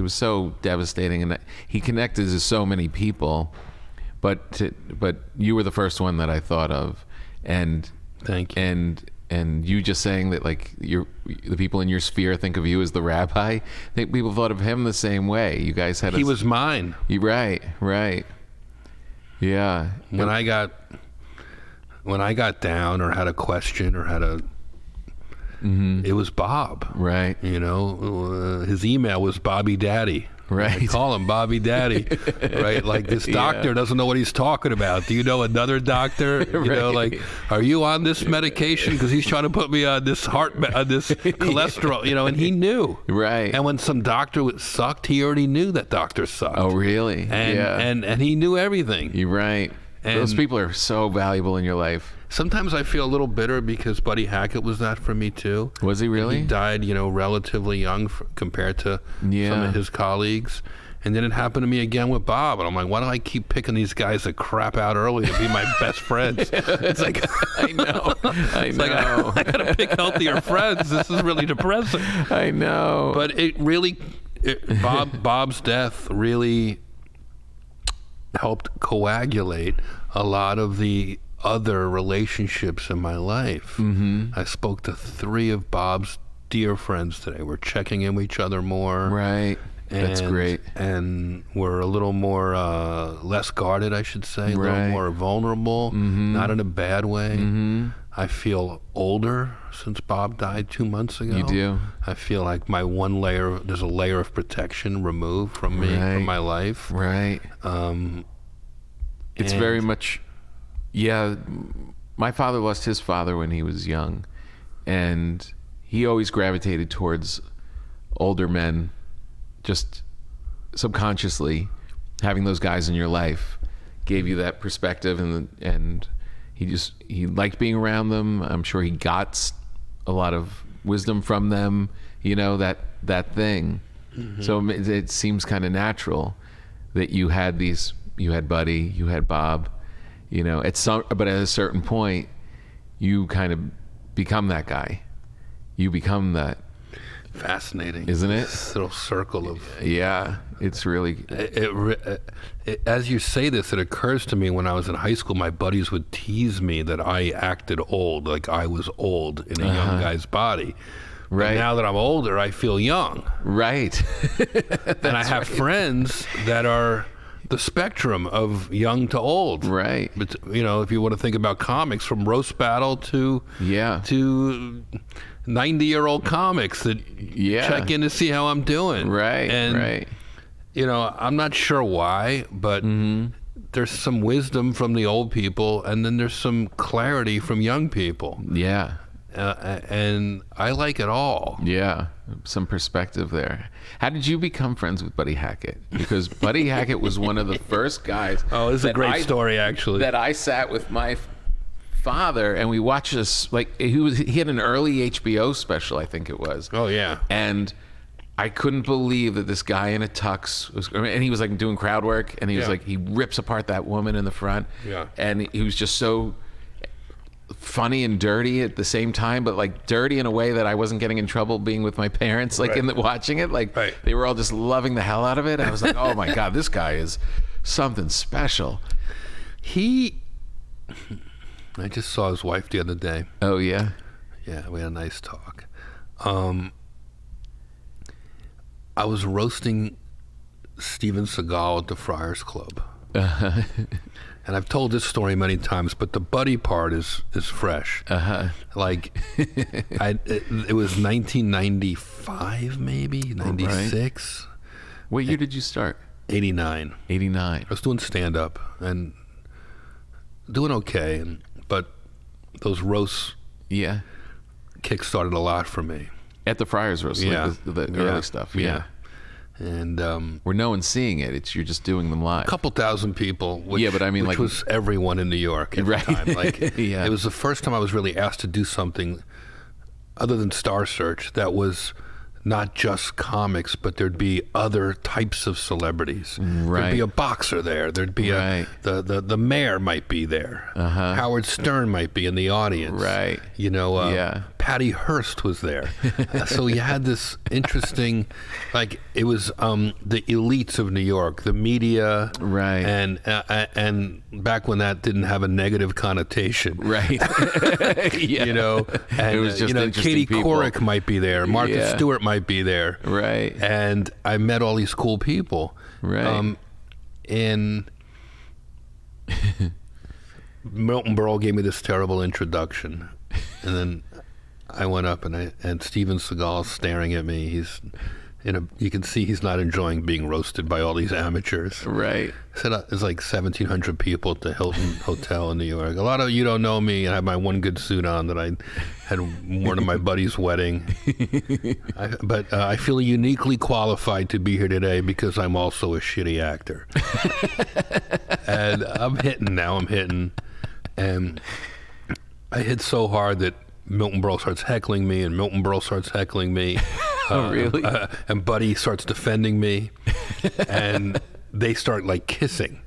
so devastating, and he connected to so many people, but you were the first one that I thought of, and thank you. And you just saying that, like, the people in your sphere think of you as the rabbi. I think people thought of him the same way. You guys had. He was mine. Right. Yeah. When I got down or had a question or had it was Bob. Right. His email was Bobby Daddy. Right. I call him Bobby Daddy. Right. Like, this doctor doesn't know what he's talking about. Do you know another doctor? Like, are you on this medication? Because he's trying to put me on this this cholesterol, and he knew. Right. And when some doctor sucked, he already knew that doctor sucked. Oh, really? And he knew everything. You're right. And those people are so valuable in your life. Sometimes I feel a little bitter because Buddy Hackett was that for me too. Was he really? He died, relatively young compared to some of his colleagues. And then it happened to me again with Bob. And I'm like, why do I keep picking these guys that crap out early to be my best friends? It's like, I know. Like, I got to pick healthier friends. This is really depressing. I know. But it really, Bob's death really helped coagulate a lot of the other relationships in my life. Mm-hmm. I spoke to 3 of Bob's dear friends today. We're checking in with each other more. Right. That's great. And we're a little more less guarded, I should say. A little more vulnerable, not in a bad way. Mm-hmm. I feel older since Bob died 2 months ago. You do? I feel like there's a layer of protection removed from me, from my life. Right. It's very much... Yeah, my father lost his father when he was young, and he always gravitated towards older men, just subconsciously. Having those guys in your life gave you that perspective, and he liked being around them. I'm sure he got a lot of wisdom from them, that thing. Mm-hmm. So it seems kind of natural that you had Buddy, you had Bob. But at a certain point, you kind of become that guy. You become that. fascinating, isn't it? This little circle of it's really. As you say this, it occurs to me when I was in high school, my buddies would tease me that I acted old, like I was old in a young guy's body. Right. But now that I'm older, I feel young. Right. And I have friends that are the spectrum of young to old. Right. But if you want to think about comics, from roast battle to 90-year-old comics that check in to see how I'm doing. Right. And right. I'm not sure why, but there's some wisdom from the old people, and then there's some clarity from young people. Yeah. And I like it all. Yeah, some perspective there. How did you become friends with Buddy Hackett? Because Buddy Hackett was one of the first guys. Oh, this is a great story, actually. That I sat with my father and we watched this. Like he had an early HBO special, I think it was. Oh yeah. And I couldn't believe that this guy in a tux and he was like doing crowd work, and he was like, he rips apart that woman in the front. Yeah. And he was just so funny and dirty at the same time, but like dirty in a way that I wasn't getting in trouble being with my parents, like watching it. Like they were all just loving the hell out of it. I was like, oh my God, this guy is something special. I just saw his wife the other day. Oh yeah? Yeah, we had a nice talk. I was roasting Steven Seagal at the Friars Club. And I've told this story many times, but the Buddy part is fresh. Like, it was 1995, maybe 96. Right. What year did you start? 89. 89. I was doing stand-up and doing okay, but those roasts kick-started a lot for me. At the Friars roast, like the early stuff. Yeah. And where no one's seeing it, you're just doing them live. A couple thousand people, which, but I mean, which was everyone in New York at the time. Like, it was the first time I was really asked to do something other than Star Search that was not just comics, but there'd be other types of celebrities. Right. There'd be a boxer there. There'd be the mayor might be there. Howard Stern might be in the audience. Right. Patty Hearst was there. So you had this interesting, like, it was the elites of New York, the media. Right. And back when that didn't have a negative connotation. Right. And it was just Katie people. Couric might be there. Martha Stewart might be there. Right. And I met all these cool people. Right. And Milton Berle gave me this terrible introduction, and then I went up and Steven Seagal's staring at me. He's you can see he's not enjoying being roasted by all these amateurs. Right. I said, there's like 1,700 people at the Hilton Hotel in New York. A lot of you don't know me. I have my one good suit on that I had worn at my buddy's wedding. But I feel uniquely qualified to be here today because I'm also a shitty actor. And I'm hitting. And I hit so hard that Milton Berle starts heckling me, and Milton Berle starts heckling me. Oh, really? And Buddy starts defending me, and they start like kissing.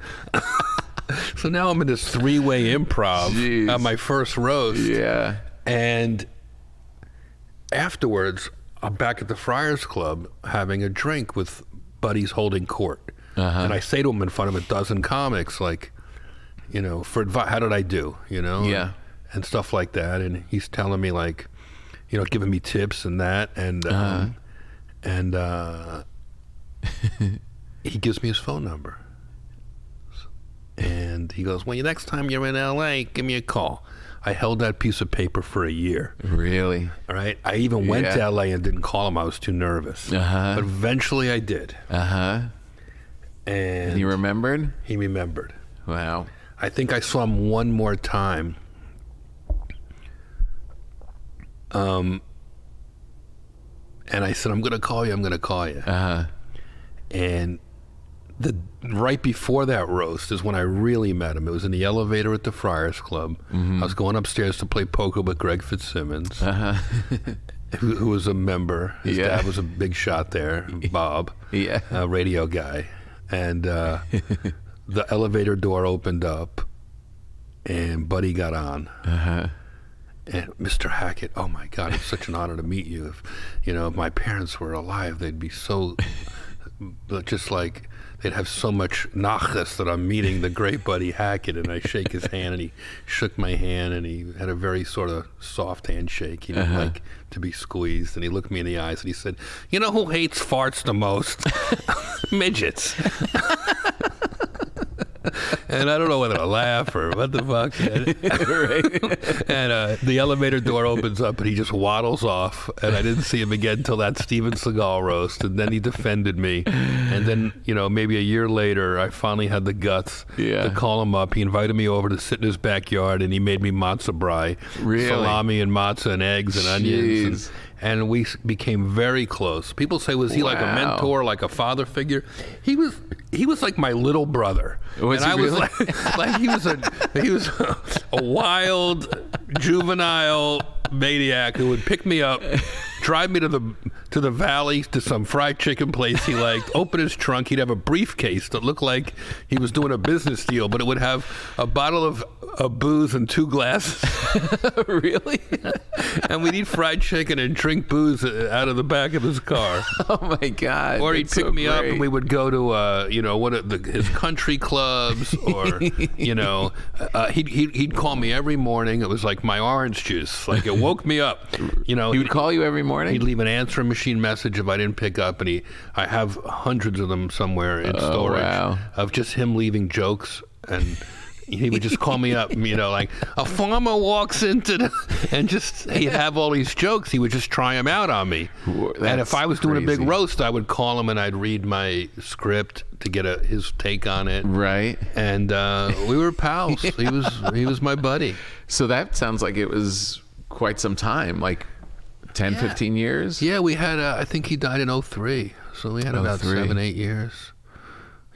So now I'm in this three-way improv on my first roast. Yeah. And afterwards, I'm back at the Friars Club having a drink with buddies holding court. And I say to him in front of a dozen comics, like, for advice, how did I do? Yeah. And stuff like that. And he's telling me, like, giving me tips and that. And he gives me his phone number. And he goes, well, next time you're in L.A., give me a call. I held that piece of paper for a year. Really? All right? I even went to L.A. and didn't call him. I was too nervous. But eventually I did. And he remembered? He remembered. Wow. I think I saw him one more time. And I said, I'm going to call you. And right before that roast is when I really met him. It was in the elevator at the Friars Club. I was going upstairs to play poker with Greg Fitzsimmons, who was a member. His dad was a big shot there, Bob, a radio guy. And the elevator door opened up, and Buddy got on. And Mr. Hackett, oh my God, it's such an honor to meet you. If my parents were alive, they'd be so, just like, they'd have so much nachas that I'm meeting the great Buddy Hackett. And I shake his hand, and he shook my hand, and he had a very sort of soft handshake. He didn't like to be squeezed. And he looked me in the eyes, and he said, "You know who hates farts the most? Midgets." And I don't know whether to laugh or what the fuck. And the elevator door opens up, and he just waddles off. And I didn't see him again until that Steven Seagal roast. And then he defended me. And then, maybe a year later, I finally had the guts to call him up. He invited me over to sit in his backyard, and he made me matzo brie, salami and matzah and eggs and onions. And we became very close. People say, was he like a mentor, like a father figure? He was like my little brother. Was and he I really? was like he was a wild juvenile maniac who would pick me up, drive me to the valley to some fried chicken place he liked, open his trunk. He'd have a briefcase that looked like he was doing a business deal, but it would have a bottle of booze and 2 glasses. Really? And we'd eat fried chicken and drink booze out of the back of his car. Oh my God! Or he'd pick me up, and we would go to one of his country clubs, or he'd call me every morning. It was like my orange juice. Like, it woke me up. He would call you every morning? He'd leave an answering machine message if I didn't pick up, and I have hundreds of them somewhere in storage of just him leaving jokes, and he would just call me up, like a farmer walks into and just, he'd have all these jokes. He would just try them out on me. And if I was doing a big roast, I would call him and I'd read my script to get his take on it. Right. And we were pals. He was my buddy. So that sounds like it was quite some time, like 10, 15 years? Yeah, we had, I think he died in 2003. So we had about 7-8 years.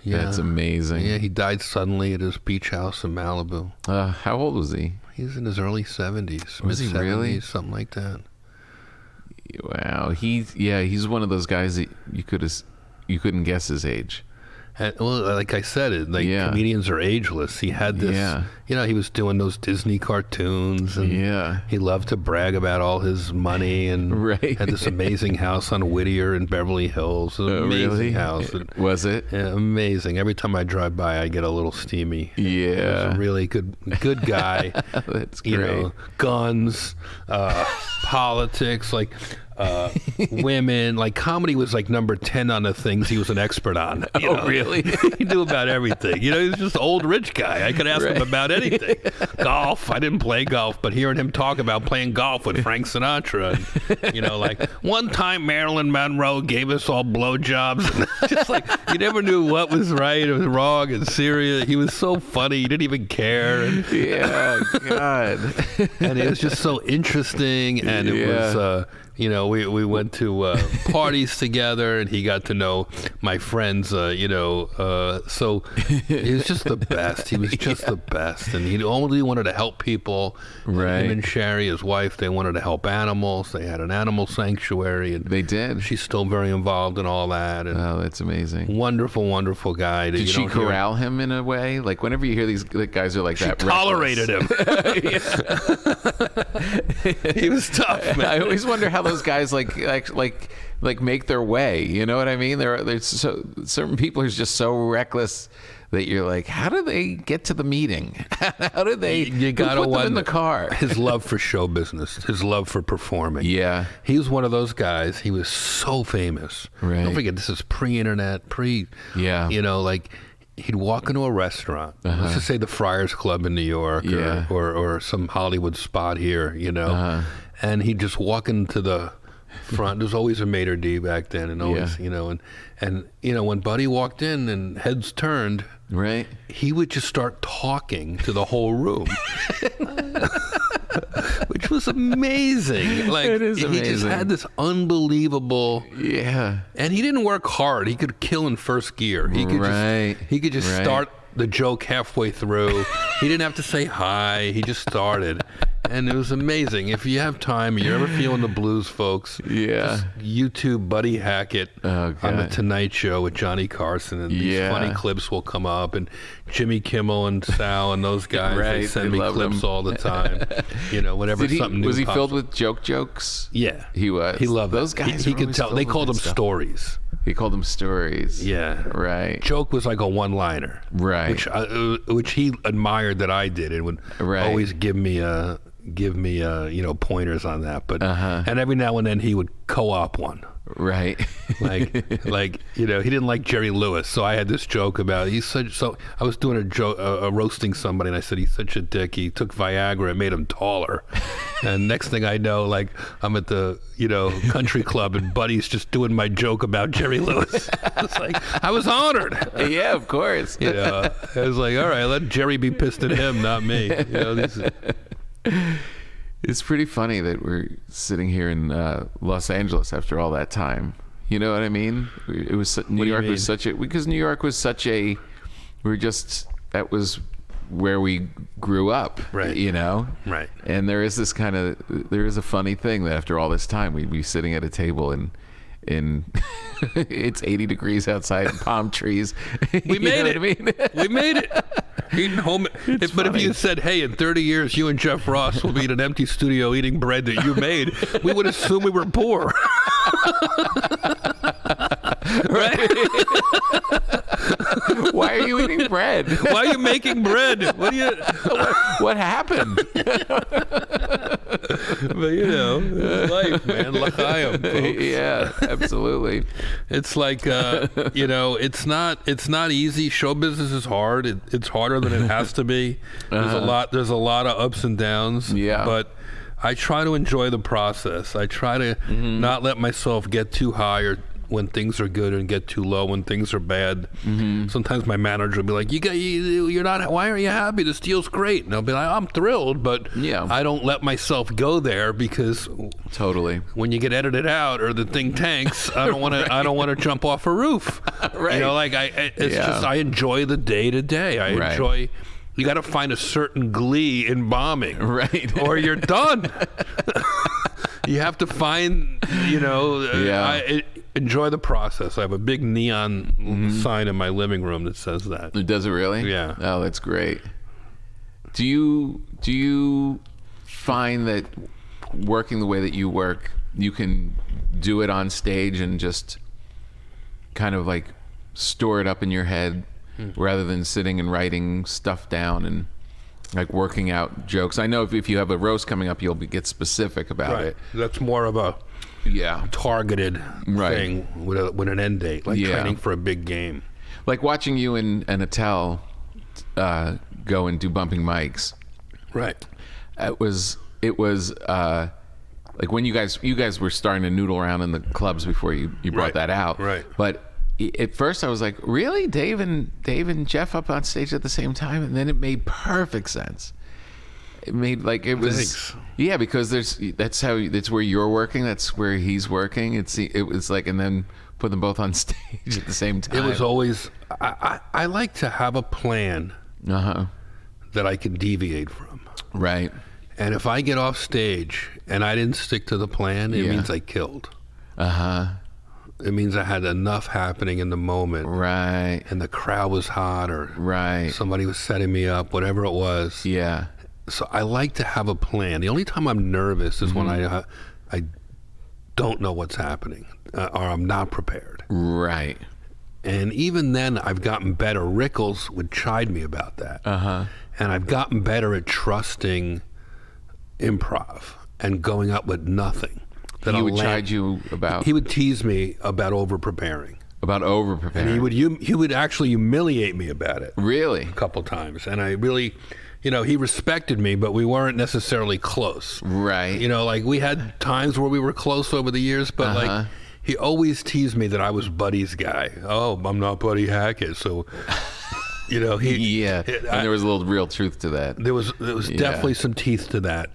Yeah. That's amazing. Yeah, he died suddenly at his beach house in Malibu. How old was he? He was in his early 70s. Was he really? Something like that. Wow. He's one of those guys that you couldn't guess his age. And, well, like I said, comedians are ageless. He had this, he was doing those Disney cartoons, and he loved to brag about all his money, and had this amazing house on Whittier in Beverly Hills. An amazing house. Was it? Yeah, amazing. Every time I drive by, I get a little steamy. Yeah. He was a really good guy. That's great. Guns, politics, like... women, like comedy was like number 10 on the things he was an expert on. Really? He knew about everything. He was just an old rich guy. I could ask him about anything. Golf. I didn't play golf, but hearing him talk about playing golf with Frank Sinatra, and, like one time Marilyn Monroe gave us all blowjobs. Just like you never knew what was right or wrong and serious. He was so funny. He didn't even care. And, God. And it was just so interesting, and it was. We went to parties together, and he got to know my friends, so he was just the best. He was just the best, and he only wanted to help people. Right. Him and Sherry, his wife, they wanted to help animals. They had an animal sanctuary. And they did. She's still very involved in all that. And that's amazing. Wonderful, wonderful guy. Did she corral him in a way? Like, whenever you hear these guys are like she that, tolerated him. He was tough, man. I always wonder how those guys like make their way. You know what I mean? There's certain people who's just so reckless that you're like, how do they get to the meeting? How do they? You gotta put them in the car. His love for show business, his love for performing. Yeah, he was one of those guys. He was so famous. Right. Don't forget, this is pre-internet, like. He'd walk into a restaurant, let's just say the Friars Club in New York, or some Hollywood spot here, and he'd just walk into the front. There was always a maitre d' back then, and always, and when Buddy walked in and heads turned, right, he would just start talking to the whole room. Which was amazing. Like, it is amazing. He just had this unbelievable. Yeah. And he didn't work hard. He could kill in first gear. He could just start the joke halfway through. He didn't have to say hi. He just started. And it was amazing. If you have time, you're ever feeling the blues, folks, just YouTube Buddy Hackett on The Tonight Show with Johnny Carson, and these funny clips will come up, and Jimmy Kimmel and Sal and those guys, they send me clips all the time. Whenever something new was he pops filled up. with jokes? Yeah. He was. He loved those guys. He could tell. They called them stories. He called them stories. Yeah. Right. Joke was like a one-liner. Right. Which he admired that I did, and would always give me pointers on that. But and every now and then he would co-op one. Right. like he didn't like Jerry Lewis, so I had this joke about I was doing a joke roasting somebody, and I said he's such a dick. He took Viagra and made him taller. And next thing I know, like, I'm at the country club, and Buddy's just doing my joke about Jerry Lewis. It's like, I was honored. Yeah, of course. I was like, all right, let Jerry be pissed at him, not me. It's pretty funny that we're sitting here in Los Angeles after all that time. You know what I mean? It was New York was because New York was that was where we grew up, right? Right. And there is a funny thing that after all this time we'd be sitting at a table and it's 80 degrees outside and palm trees. We made it. We made it. Eating home. But if you said, hey, in 30 years, you and Jeff Ross will be in an empty studio eating bread that you made, we would assume we were poor. Right? Why are you eating bread? Why are you making bread? What happened? But it's life, man. L'chaim, folks. Yeah, absolutely. It's like it's not easy. Show business is hard. It's harder than it has to be. There's a lot of ups and downs. Yeah. But I try to enjoy the process. I try to not let myself get too high or when things are good and get too low when things are bad. Sometimes my manager will be like, you're not, why aren't you happy? This deal's great. And I'll be like, I'm thrilled, but I don't let myself go there, because when you get edited out or the thing tanks, I don't want to jump off a roof. Right. I enjoy the day to day. I enjoy. You got to find a certain glee in bombing, right? Or you're done. You have to find, enjoy the process. I have a big neon sign in my living room that says that. It does it really? Yeah. Oh, that's great. Do you find that working the way that you work, you can do it on stage and just kind of like store it up in your head rather than sitting and writing stuff down and like working out jokes? I know if you have a roast coming up, you'll get specific about it. That's more of a targeted thing with an end date, like training for a big game. Like watching you and Attell go and do bumping mics. Right. It was like when you guys were starting to noodle around in the clubs before you brought that out. Right. But at first I was like, really? Dave and Jeff up on stage at the same time? And then it made perfect sense. It made Thanks. Yeah, because that's where you're working, that's where he's working. It was like, and then put them both on stage at the same time. It was always, I like to have a plan that I can deviate from. Right. And if I get off stage and I didn't stick to the plan, it means I killed. It means I had enough happening in the moment. Right. And the crowd was hot, or somebody was setting me up, whatever it was. Yeah. So I like to have a plan. The only time I'm nervous is when I don't know what's happening, or I'm not prepared. Right. And even then, I've gotten better. Rickles would chide me about that. And I've gotten better at trusting improv and going up with nothing. He would chide you about? He would tease me about over-preparing. About over-preparing. And he would actually humiliate me about it. Really? A couple times. And I really, he respected me, but we weren't necessarily close. Right. Like we had times where we were close over the years, but like he always teased me that I was Buddy's guy. Oh, I'm not Buddy Hackett, so... and there was a little real truth to that. There was definitely some teeth to that.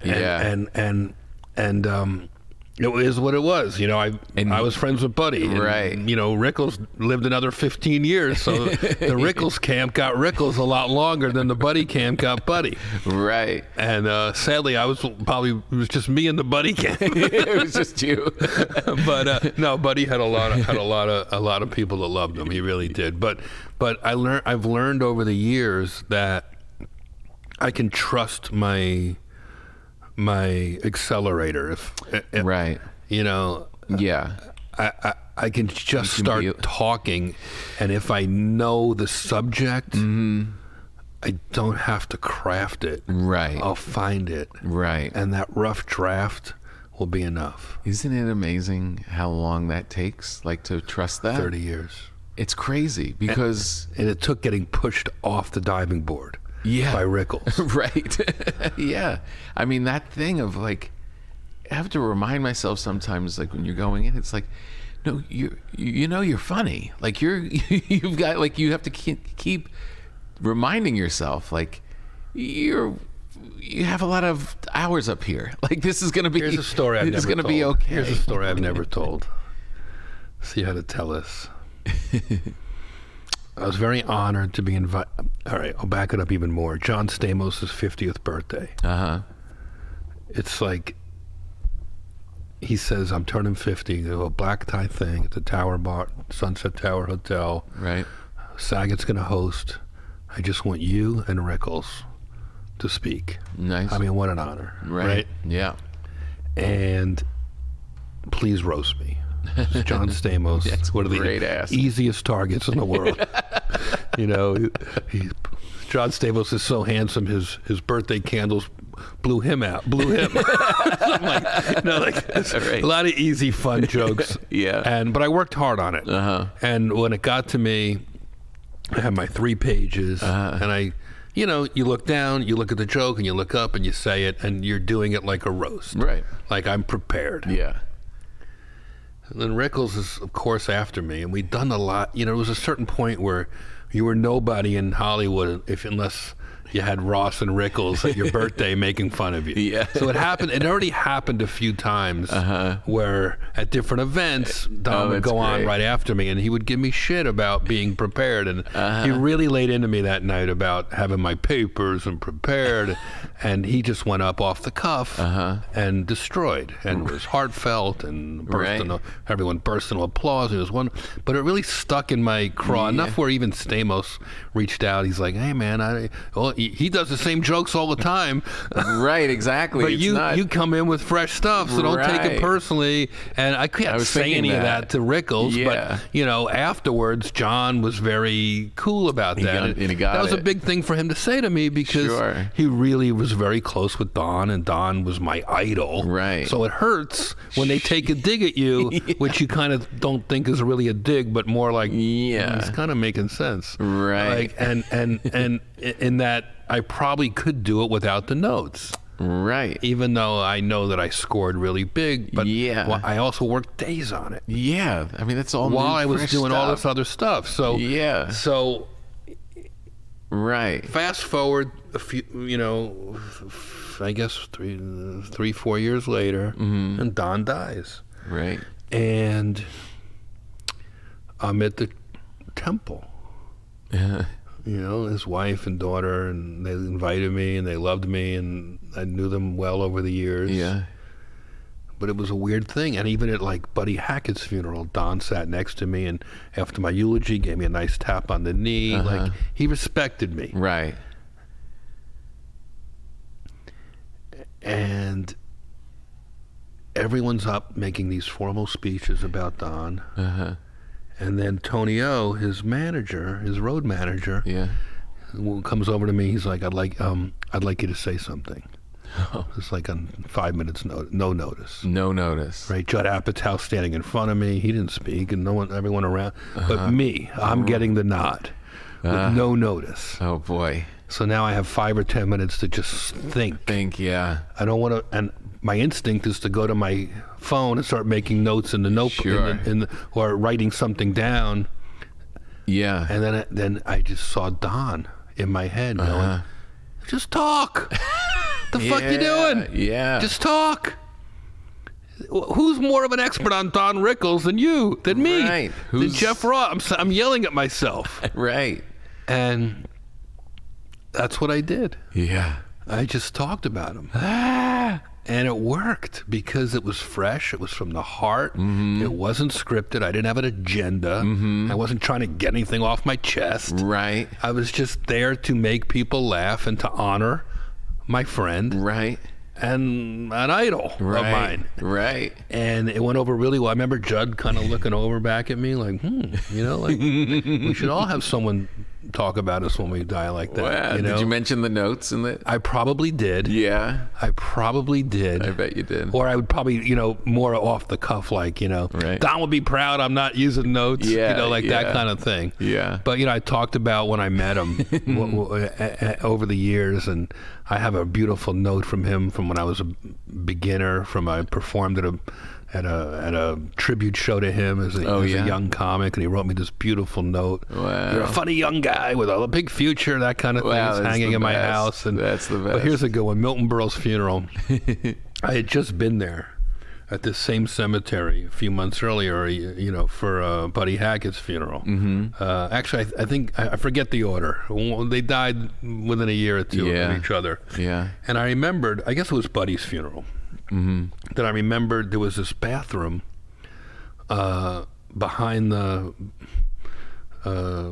It is what it was. I was friends with Buddy. Right. And, Rickles lived another 15 years, so the Rickles camp got Rickles a lot longer than the Buddy camp got Buddy. Right. And sadly, it was just me and the Buddy camp. It was just you. But no, Buddy had a lot of people that loved him. He really did. But I've learned over the years that I can trust my accelerator if right. Yeah. I can just start talking, and if I know the subject, I don't have to craft it. Right. I'll find it. Right. And that rough draft will be enough. Isn't it amazing how long that takes, to trust that? 30 years. It's crazy because... And it took getting pushed off the diving board. Yeah. By Rickles. Right. Yeah. I mean, that thing of I have to remind myself sometimes, when you're going in, it's no, you're funny. You've got, you have to keep reminding yourself, you have a lot of hours up here. This is going to be... Here's a story I've never told. It's going to be okay. Here's a story I've never told. See how to tell this. I was very honored to be invited. All right, I'll back it up even more. John Stamos' 50th birthday. Uh-huh. It's he says, I'm turning 50. They have a black tie thing at the Tower Bar, Sunset Tower Hotel. Right. Saget's going to host. I just want you and Rickles to speak. Nice. I mean, what an honor. Right? Yeah. And please roast me. John Stamos. That's one of the great ass. easiest targets in the world. John Stamos is so handsome. His birthday candles blew him out. A lot of easy, fun jokes. Yeah. But I worked hard on it. Uh-huh. And when it got to me, I had my 3 pages, and I. You look down, you look at the joke, and you look up, and you say it, and you're doing it like a roast. Right. I'm prepared. Yeah. And then Rickles is, of course, after me, and we'd done a lot. There was a certain point where you were nobody in Hollywood unless you had Ross and Rickles at your birthday making fun of you. Yeah. So it happened. It already happened a few times where at different events, Don would go on right after me, and he would give me shit about being prepared. And he really laid into me that night about having my papers and prepared. And he just went up off the cuff and destroyed, and was heartfelt, and everyone burst into applause. It was one, but it really stuck in my craw enough where even Stamos reached out. He's like, "Hey man, he does the same jokes all the time." Right, exactly. But you come in with fresh stuff, so don't take it personally. And I can't say any of that to Rickles, but afterwards, John was very cool about that. That was a big thing for him to say to me, because he really was very close with Don, and Don was my idol. Right. So it hurts when they take a dig at you, which you kind of don't think is really a dig, but more like, it's kind of making sense. Right. And in that I probably could do it without the notes. Right. Even though I know that I scored really big, but I also worked days on it. Yeah. I mean, that's all while I was doing stuff. all this other stuff. So So right. Fast forward a few, I guess 3-4 years later, and Don dies. Right. And I'm at the temple. His wife and daughter, and they invited me, and they loved me, and I knew them well over the years. Yeah. But it was a weird thing. And even at Buddy Hackett's funeral, Don sat next to me, and after my eulogy gave me a nice tap on the knee. He respected me. Right. And everyone's up making these formal speeches about Don. And then Tony O, his manager, his road manager, comes over to me. He's like, I'd like you to say something. It's on 5 minutes no notice. No notice. Right. Judd Apatow standing in front of me. He didn't speak, and everyone around. But me, I'm getting the nod with no notice. Oh boy. So now I have 5 or 10 minutes to just think. Yeah. I don't want to, and my instinct is to go to my phone and start making notes in the notebook, or writing something down. Yeah. And then I just saw Don in my head going, "Just talk. The fuck you doing? Yeah. Just talk." who's more of an expert on Don Rickles than me? Right. Than Jeff Ross? I'm yelling at myself. Right. And that's what I did. Yeah. I just talked about him. And it worked because it was fresh. It was from the heart. It wasn't scripted. I didn't have an agenda. I wasn't trying to get anything off my chest. Right. I was just there to make people laugh and to honor my friend. Right. And an idol of mine. Right. And it went over really well. I remember Judd kind of looking over back at me like, we should all have someone talk about us when we die like that. Wow. Did you mention the notes in the? I probably did. Yeah. I probably did. I bet you did. Or I would probably, more off the cuff, like, Right. Don would be proud I'm not using notes, that kind of thing. Yeah. But, I talked about when I met him over the years, and I have a beautiful note from him from when I was a beginner, I performed at a tribute show to him as a young comic, and he wrote me this beautiful note. Wow. You're a funny young guy with a big future, that kind of thing. It's hanging in my house. And that's the best. But here's a good one. Milton Berle's funeral. I had just been there at this same cemetery a few months earlier, for Buddy Hackett's funeral. Actually, I think I forget the order. They died within a year or two of each other. Yeah. And I remembered, I guess it was Buddy's funeral. That I remembered there was this bathroom behind the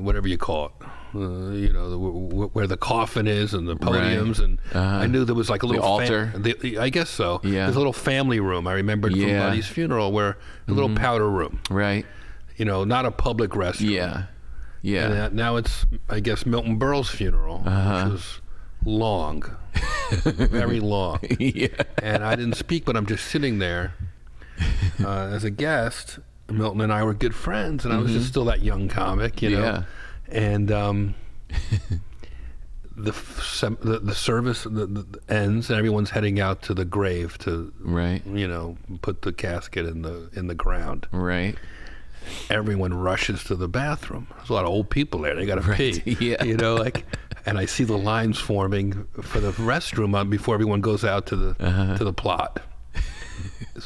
whatever you call it, where the coffin is and the podiums, and I knew there was like a little altar. I guess so. Yeah. There's a little family room I remembered from Buddy's funeral, where a little powder room. Right. Not a public restroom. Yeah. Yeah. And now it's, I guess, Milton Berle's funeral, which was long. Very long. Yeah. And I didn't speak, but I'm just sitting there as a guest. Milton and I were good friends, and I was just still that young comic, Yeah. And the service ends, and everyone's heading out to the grave to put the casket in the ground. Right. Everyone rushes to the bathroom. There's a lot of old people there. They got to pee. Yeah. And I see the lines forming for the restroom before everyone goes out to the plot.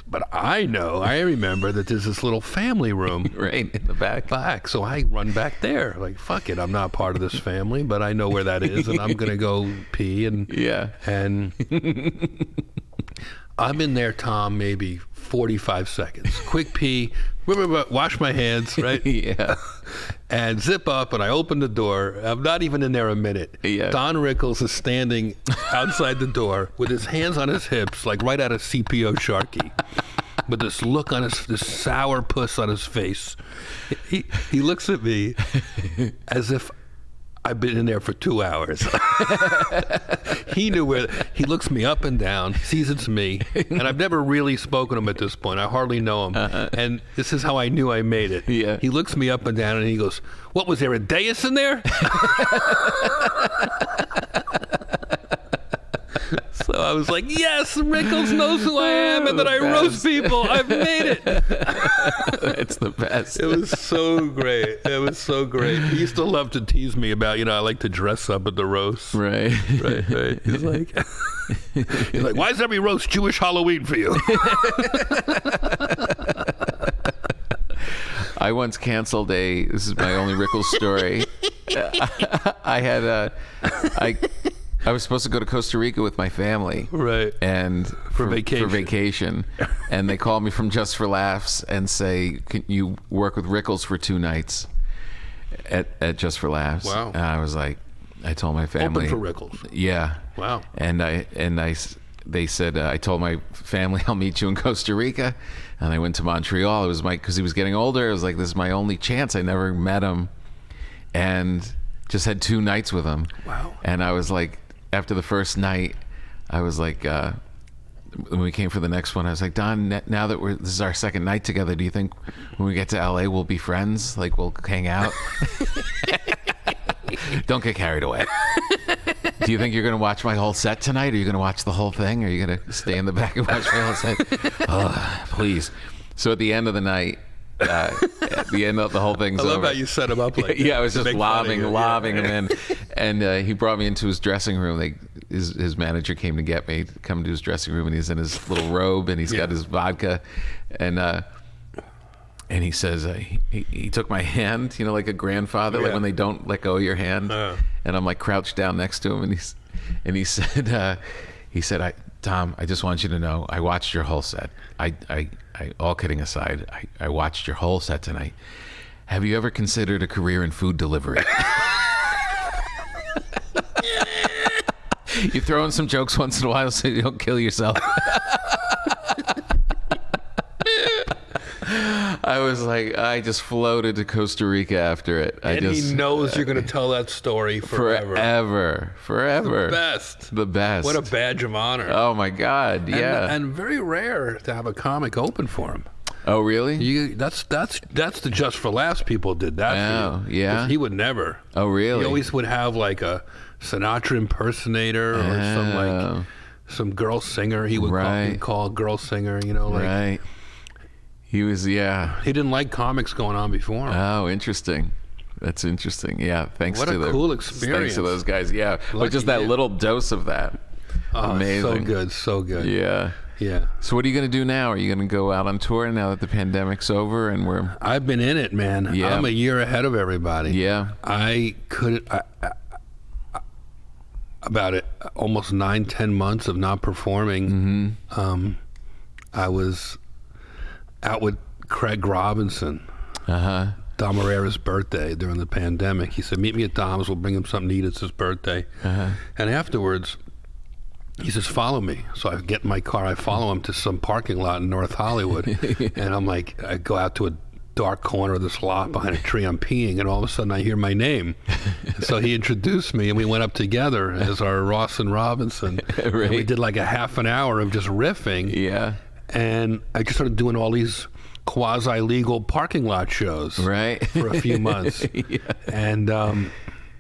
But I remember that there's this little family room right in the back. So I run back there, like, fuck it, I'm not part of this family, but I know where that is, and I'm gonna go pee. And I'm in there, Tom, maybe 45 seconds. Quick pee, wash my hands, right? Yeah. And zip up, and I open the door. I'm not even in there a minute. Yeah. Don Rickles is standing outside the door with his hands on his hips, like right out of CPO Sharkey, with this look on this sour puss on his face. He looks at me as if I've been in there for 2 hours. He knew where. He looks me up and down, sees it's me, and I've never really spoken to him at this point. I hardly know him, and this is how I knew I made it. Yeah. He looks me up and down, and he goes, "What was there, a dais in there?" So I was like, "Yes, Rickles knows who I am, and that I roast people. I've made it." It's the best. It was so great. He used to love to tease me about, I like to dress up at the roast. Right. Right. He's like, why is every roast Jewish Halloween for you? I once canceled this is my only Rickles story. I was supposed to go to Costa Rica with my family. Right. And for vacation. And they called me from Just for Laughs and say, "Can you work with Rickles for 2 nights at Just for Laughs?" Wow. And I was like, I told my family. Open for Rickles. Yeah. Wow. They said, I told my family, "I'll meet you in Costa Rica." And I went to Montreal. It was because he was getting older. It was like, this is my only chance. I never met him. And just had 2 nights with him. Wow. And I was like, after the first night, I was like, when we came for the next one, I was like, "Don, now that this is our second night together, do you think when we get to LA we'll be friends? Like, we'll hang out?" Don't get carried away. "Do you think you're going to watch my whole set tonight? Are you going to watch the whole thing? Or are you going to stay in the back and watch my whole set?" "Oh, please." So at the end of the night, at the end of the whole thing's over. I love how you set him up like that. Yeah, I was just lobbing him in. And he brought me into his dressing room. His manager came to get me, to come to his dressing room, and he's in his little robe, and he's got his vodka, and he says, he took my hand, like a grandfather, like when they don't let go of your hand, and I'm like crouched down next to him, and he said, Tom, I just want you to know, I watched your whole set. I all kidding aside, I watched your whole set tonight. Have you ever considered a career in food delivery? You throw in some jokes once in a while so you don't kill yourself. I was like, I just floated to Costa Rica after it. He knows you're going to tell that story forever. Forever. The best. What a badge of honor. Oh my God, yeah. And very rare to have a comic open for him. Oh really? That's the Just for Laughs people did that. Oh yeah. He would never. Oh really? He always would have like a Sinatra impersonator or some girl singer. He would call a girl singer. Right. He was, He didn't like comics going on before him. Oh, interesting. That's interesting. Yeah, thanks what to a cool experience. Thanks to those guys. Yeah, but just that little dose of that. Oh, amazing. So good. Yeah. Yeah. So what are you going to do now? Are you going to go out on tour now that the pandemic's over and we're... I've been in it, man. Yeah. I'm a year ahead of everybody. Yeah. About it, almost 9-10 months of not performing. Mm-hmm. I was out with Craig Robinson. Dom Herrera's birthday during the pandemic. He said, meet me at Dom's, we'll bring him something to eat, it's his birthday. And afterwards, he says, follow me. So I get in my car, I follow him to some parking lot in North Hollywood. And I'm like, I go out to a dark corner of this lot behind a tree, I'm peeing, and all of a sudden I hear my name. So he introduced me, and we went up together as our Ross and Robinson. And we did like a half an hour of just riffing. Yeah. And I just started doing all these quasi-legal parking lot shows for a few months. And then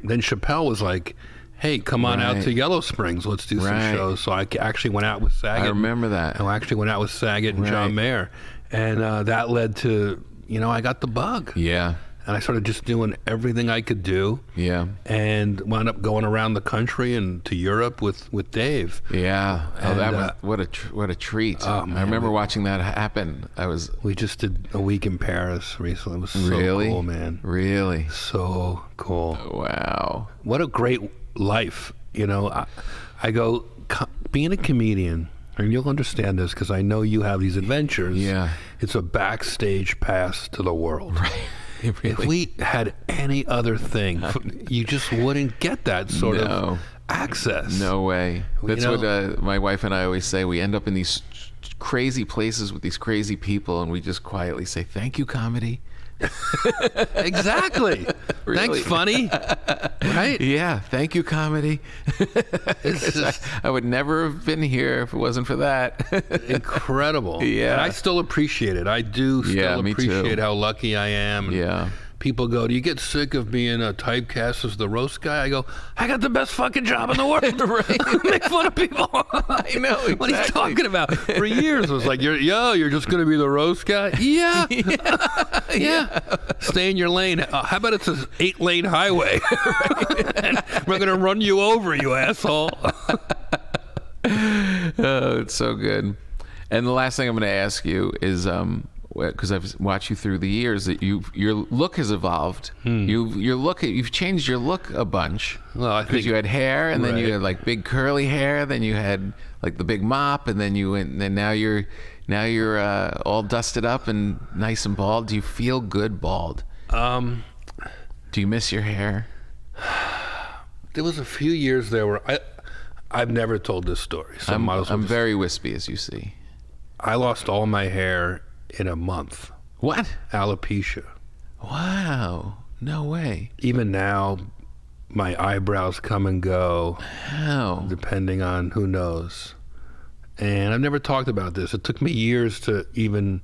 Chappelle was like, hey, come on out to Yellow Springs. Let's do some shows. So I actually went out with Saget. I remember that. I actually went out with Saget and John Mayer. And that led to, I got the bug. Yeah. And I started just doing everything I could do. Yeah. And wound up going around the country and to Europe with Dave. Yeah. And, what a treat. Oh, man, I remember watching that happen. We just did a week in Paris recently. It was so cool, man. Really? So cool. Wow. What a great life. I go, being a comedian, and you'll understand this because I know you have these adventures. Yeah. It's a backstage pass to the world. Right. Really? If we had any other thing, you just wouldn't get that sort of access. No way. That's what my wife and I always say. We end up in these crazy places with these crazy people, and we just quietly say, thank you, comedy. Exactly. Really? Thanks, funny. Right? Yeah. Thank you, comedy. I would never have been here if it wasn't for that. Incredible. Yeah. And I still appreciate it. I do still appreciate how lucky I am. Yeah. People go, do you get sick of being a typecast as the roast guy? I go, I got the best fucking job in the world. Make fun of people. I know, exactly. What he's talking about. For years, it was like, you're just going to be the roast guy? Yeah. Yeah. Stay in your lane. How about it's an 8-lane highway? And we're going to run you over, you asshole. Oh, it's so good. And the last thing I'm going to ask you is, because I've watched you through the years, that your look has evolved. You've changed your look a bunch. Well, I think you had hair, and then you had like big curly hair, then you had like the big mop, and then now you're all dusted up and nice and bald. Do you feel good bald? Do you miss your hair? There was a few years there where I've never told this story, so I'm very wispy, as you see. I lost all my hair in a month. What? Alopecia. Wow. No way. Even now, my eyebrows come and go. How? Depending on who knows. And I've never talked about this. It took me years to even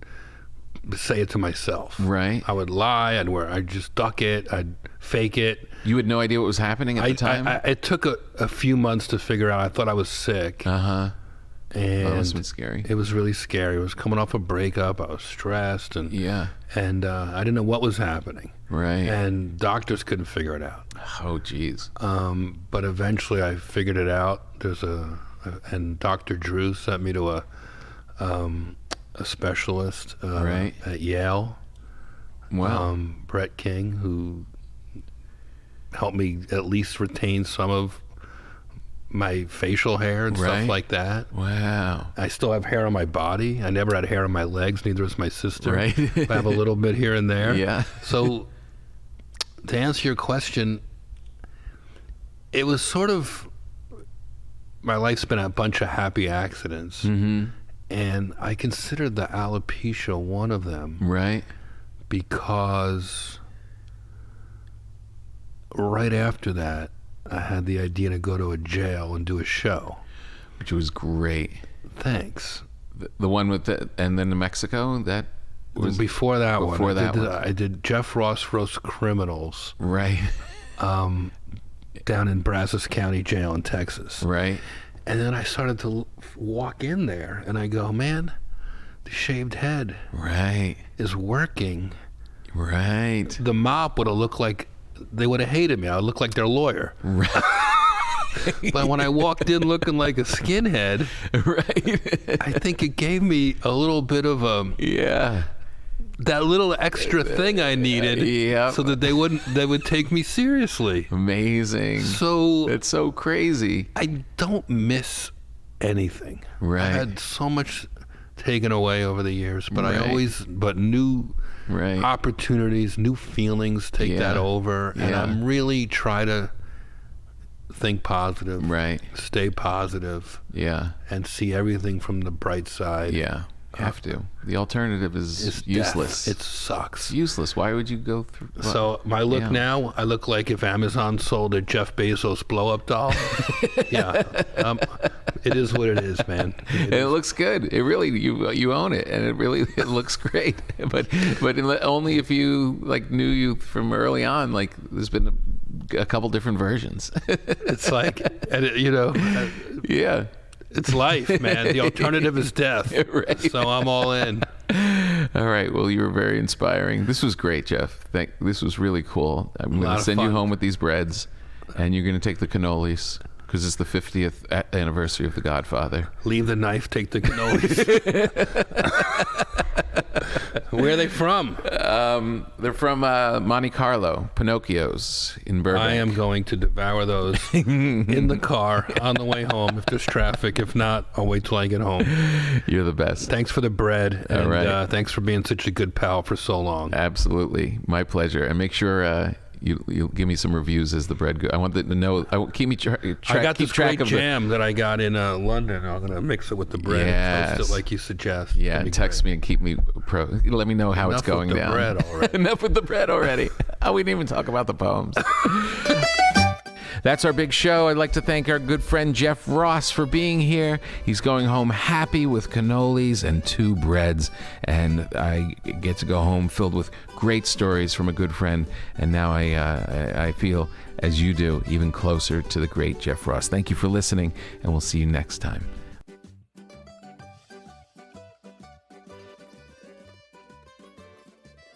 say it to myself. Right. I would lie. I'd just duck it. I'd fake it. You had no idea what was happening at the time? It took a few months to figure out. I thought I was sick. Uh-huh. And that must have been scary. It was really scary. I was coming off a breakup. I was stressed, and Yeah. and I didn't know what was happening. Right. And doctors couldn't figure it out. Oh, geez. But eventually, I figured it out. And Dr. Drew sent me to a specialist Right. at Yale. Wow. Brett King, who helped me at least retain some of my facial hair and Right. stuff like that. Wow. I still have hair on my body. I never had hair on my legs. Neither has my sister. Right. I have a little bit here and there. Yeah. So, to answer your question, it was sort of, my life's been a bunch of happy accidents. Mm-hmm. And I considered the alopecia one of them. Right. Because right after that, I had the idea to go to a jail and do a show. Which was great. Thanks. The one with and then in Mexico, that was Before that before one, that one. I did Jeff Ross Roast Criminals right. down in Brazos County Jail in Texas. Right. And then I started to walk in there, and I go, man, the shaved head Right. is working. Right. The mop would have looked like, they would have hated me. I would look like their lawyer. Right. But when I walked in looking like a skinhead, Right. I think it gave me a little bit of Yeah. that little extra thing I needed, Yep. so that they would take me seriously. Amazing. So It's so crazy. I don't miss anything. Right. I had so much taken away over the years, but Right. but new Right. opportunities, new feelings take Yeah. that over, and Yeah. I'm really try to think positive, Right. stay positive, Yeah. and see everything from the bright side. Yeah. Have to. The alternative is It's useless. death. It sucks. It's useless. Why would you go through? So my look Yeah. now, I look like if Amazon sold a Jeff Bezos blow-up doll. Yeah, it is what it is, man. It looks good. It really you own it, and it looks great. But only if you like knew you from early on. Like there's been a couple different versions. It's like, and Yeah. it's life, man. The alternative is death. Right. So I'm all in. All right. Well, you were very inspiring. This was great, Jeff. This was really cool. I'm going lot to of send you fun. home with these breads, and you're going to take the cannolis because it's the 50th anniversary of The Godfather. Leave the knife, take the cannolis. Where are they from? They're from Monte Carlo, Pinocchio's in Burbank. I am going to devour those in the car on the way home if there's traffic. If not, I'll wait till I get home. You're the best. Thanks for the bread, and All right. thanks for being such a good pal for so long. Absolutely. My pleasure. And make sure you give me some reviews as the bread goes. I want them to know. Keep me track. I got keep this track great of jam that I got in London. I'm going to mix it with the bread and toast it like you suggest. Yeah, text me and keep me let me know how Enough it's going with the down. bread already. Enough with the bread already. Oh, we didn't even talk about the poems. That's our big show. I'd like to thank our good friend Jeff Ross for being here. He's going home happy with cannolis and 2 breads, and I get to go home filled with great stories from a good friend. And now I feel, as you do, even closer to the great Jeff Ross. Thank you for listening, and we'll see you next time.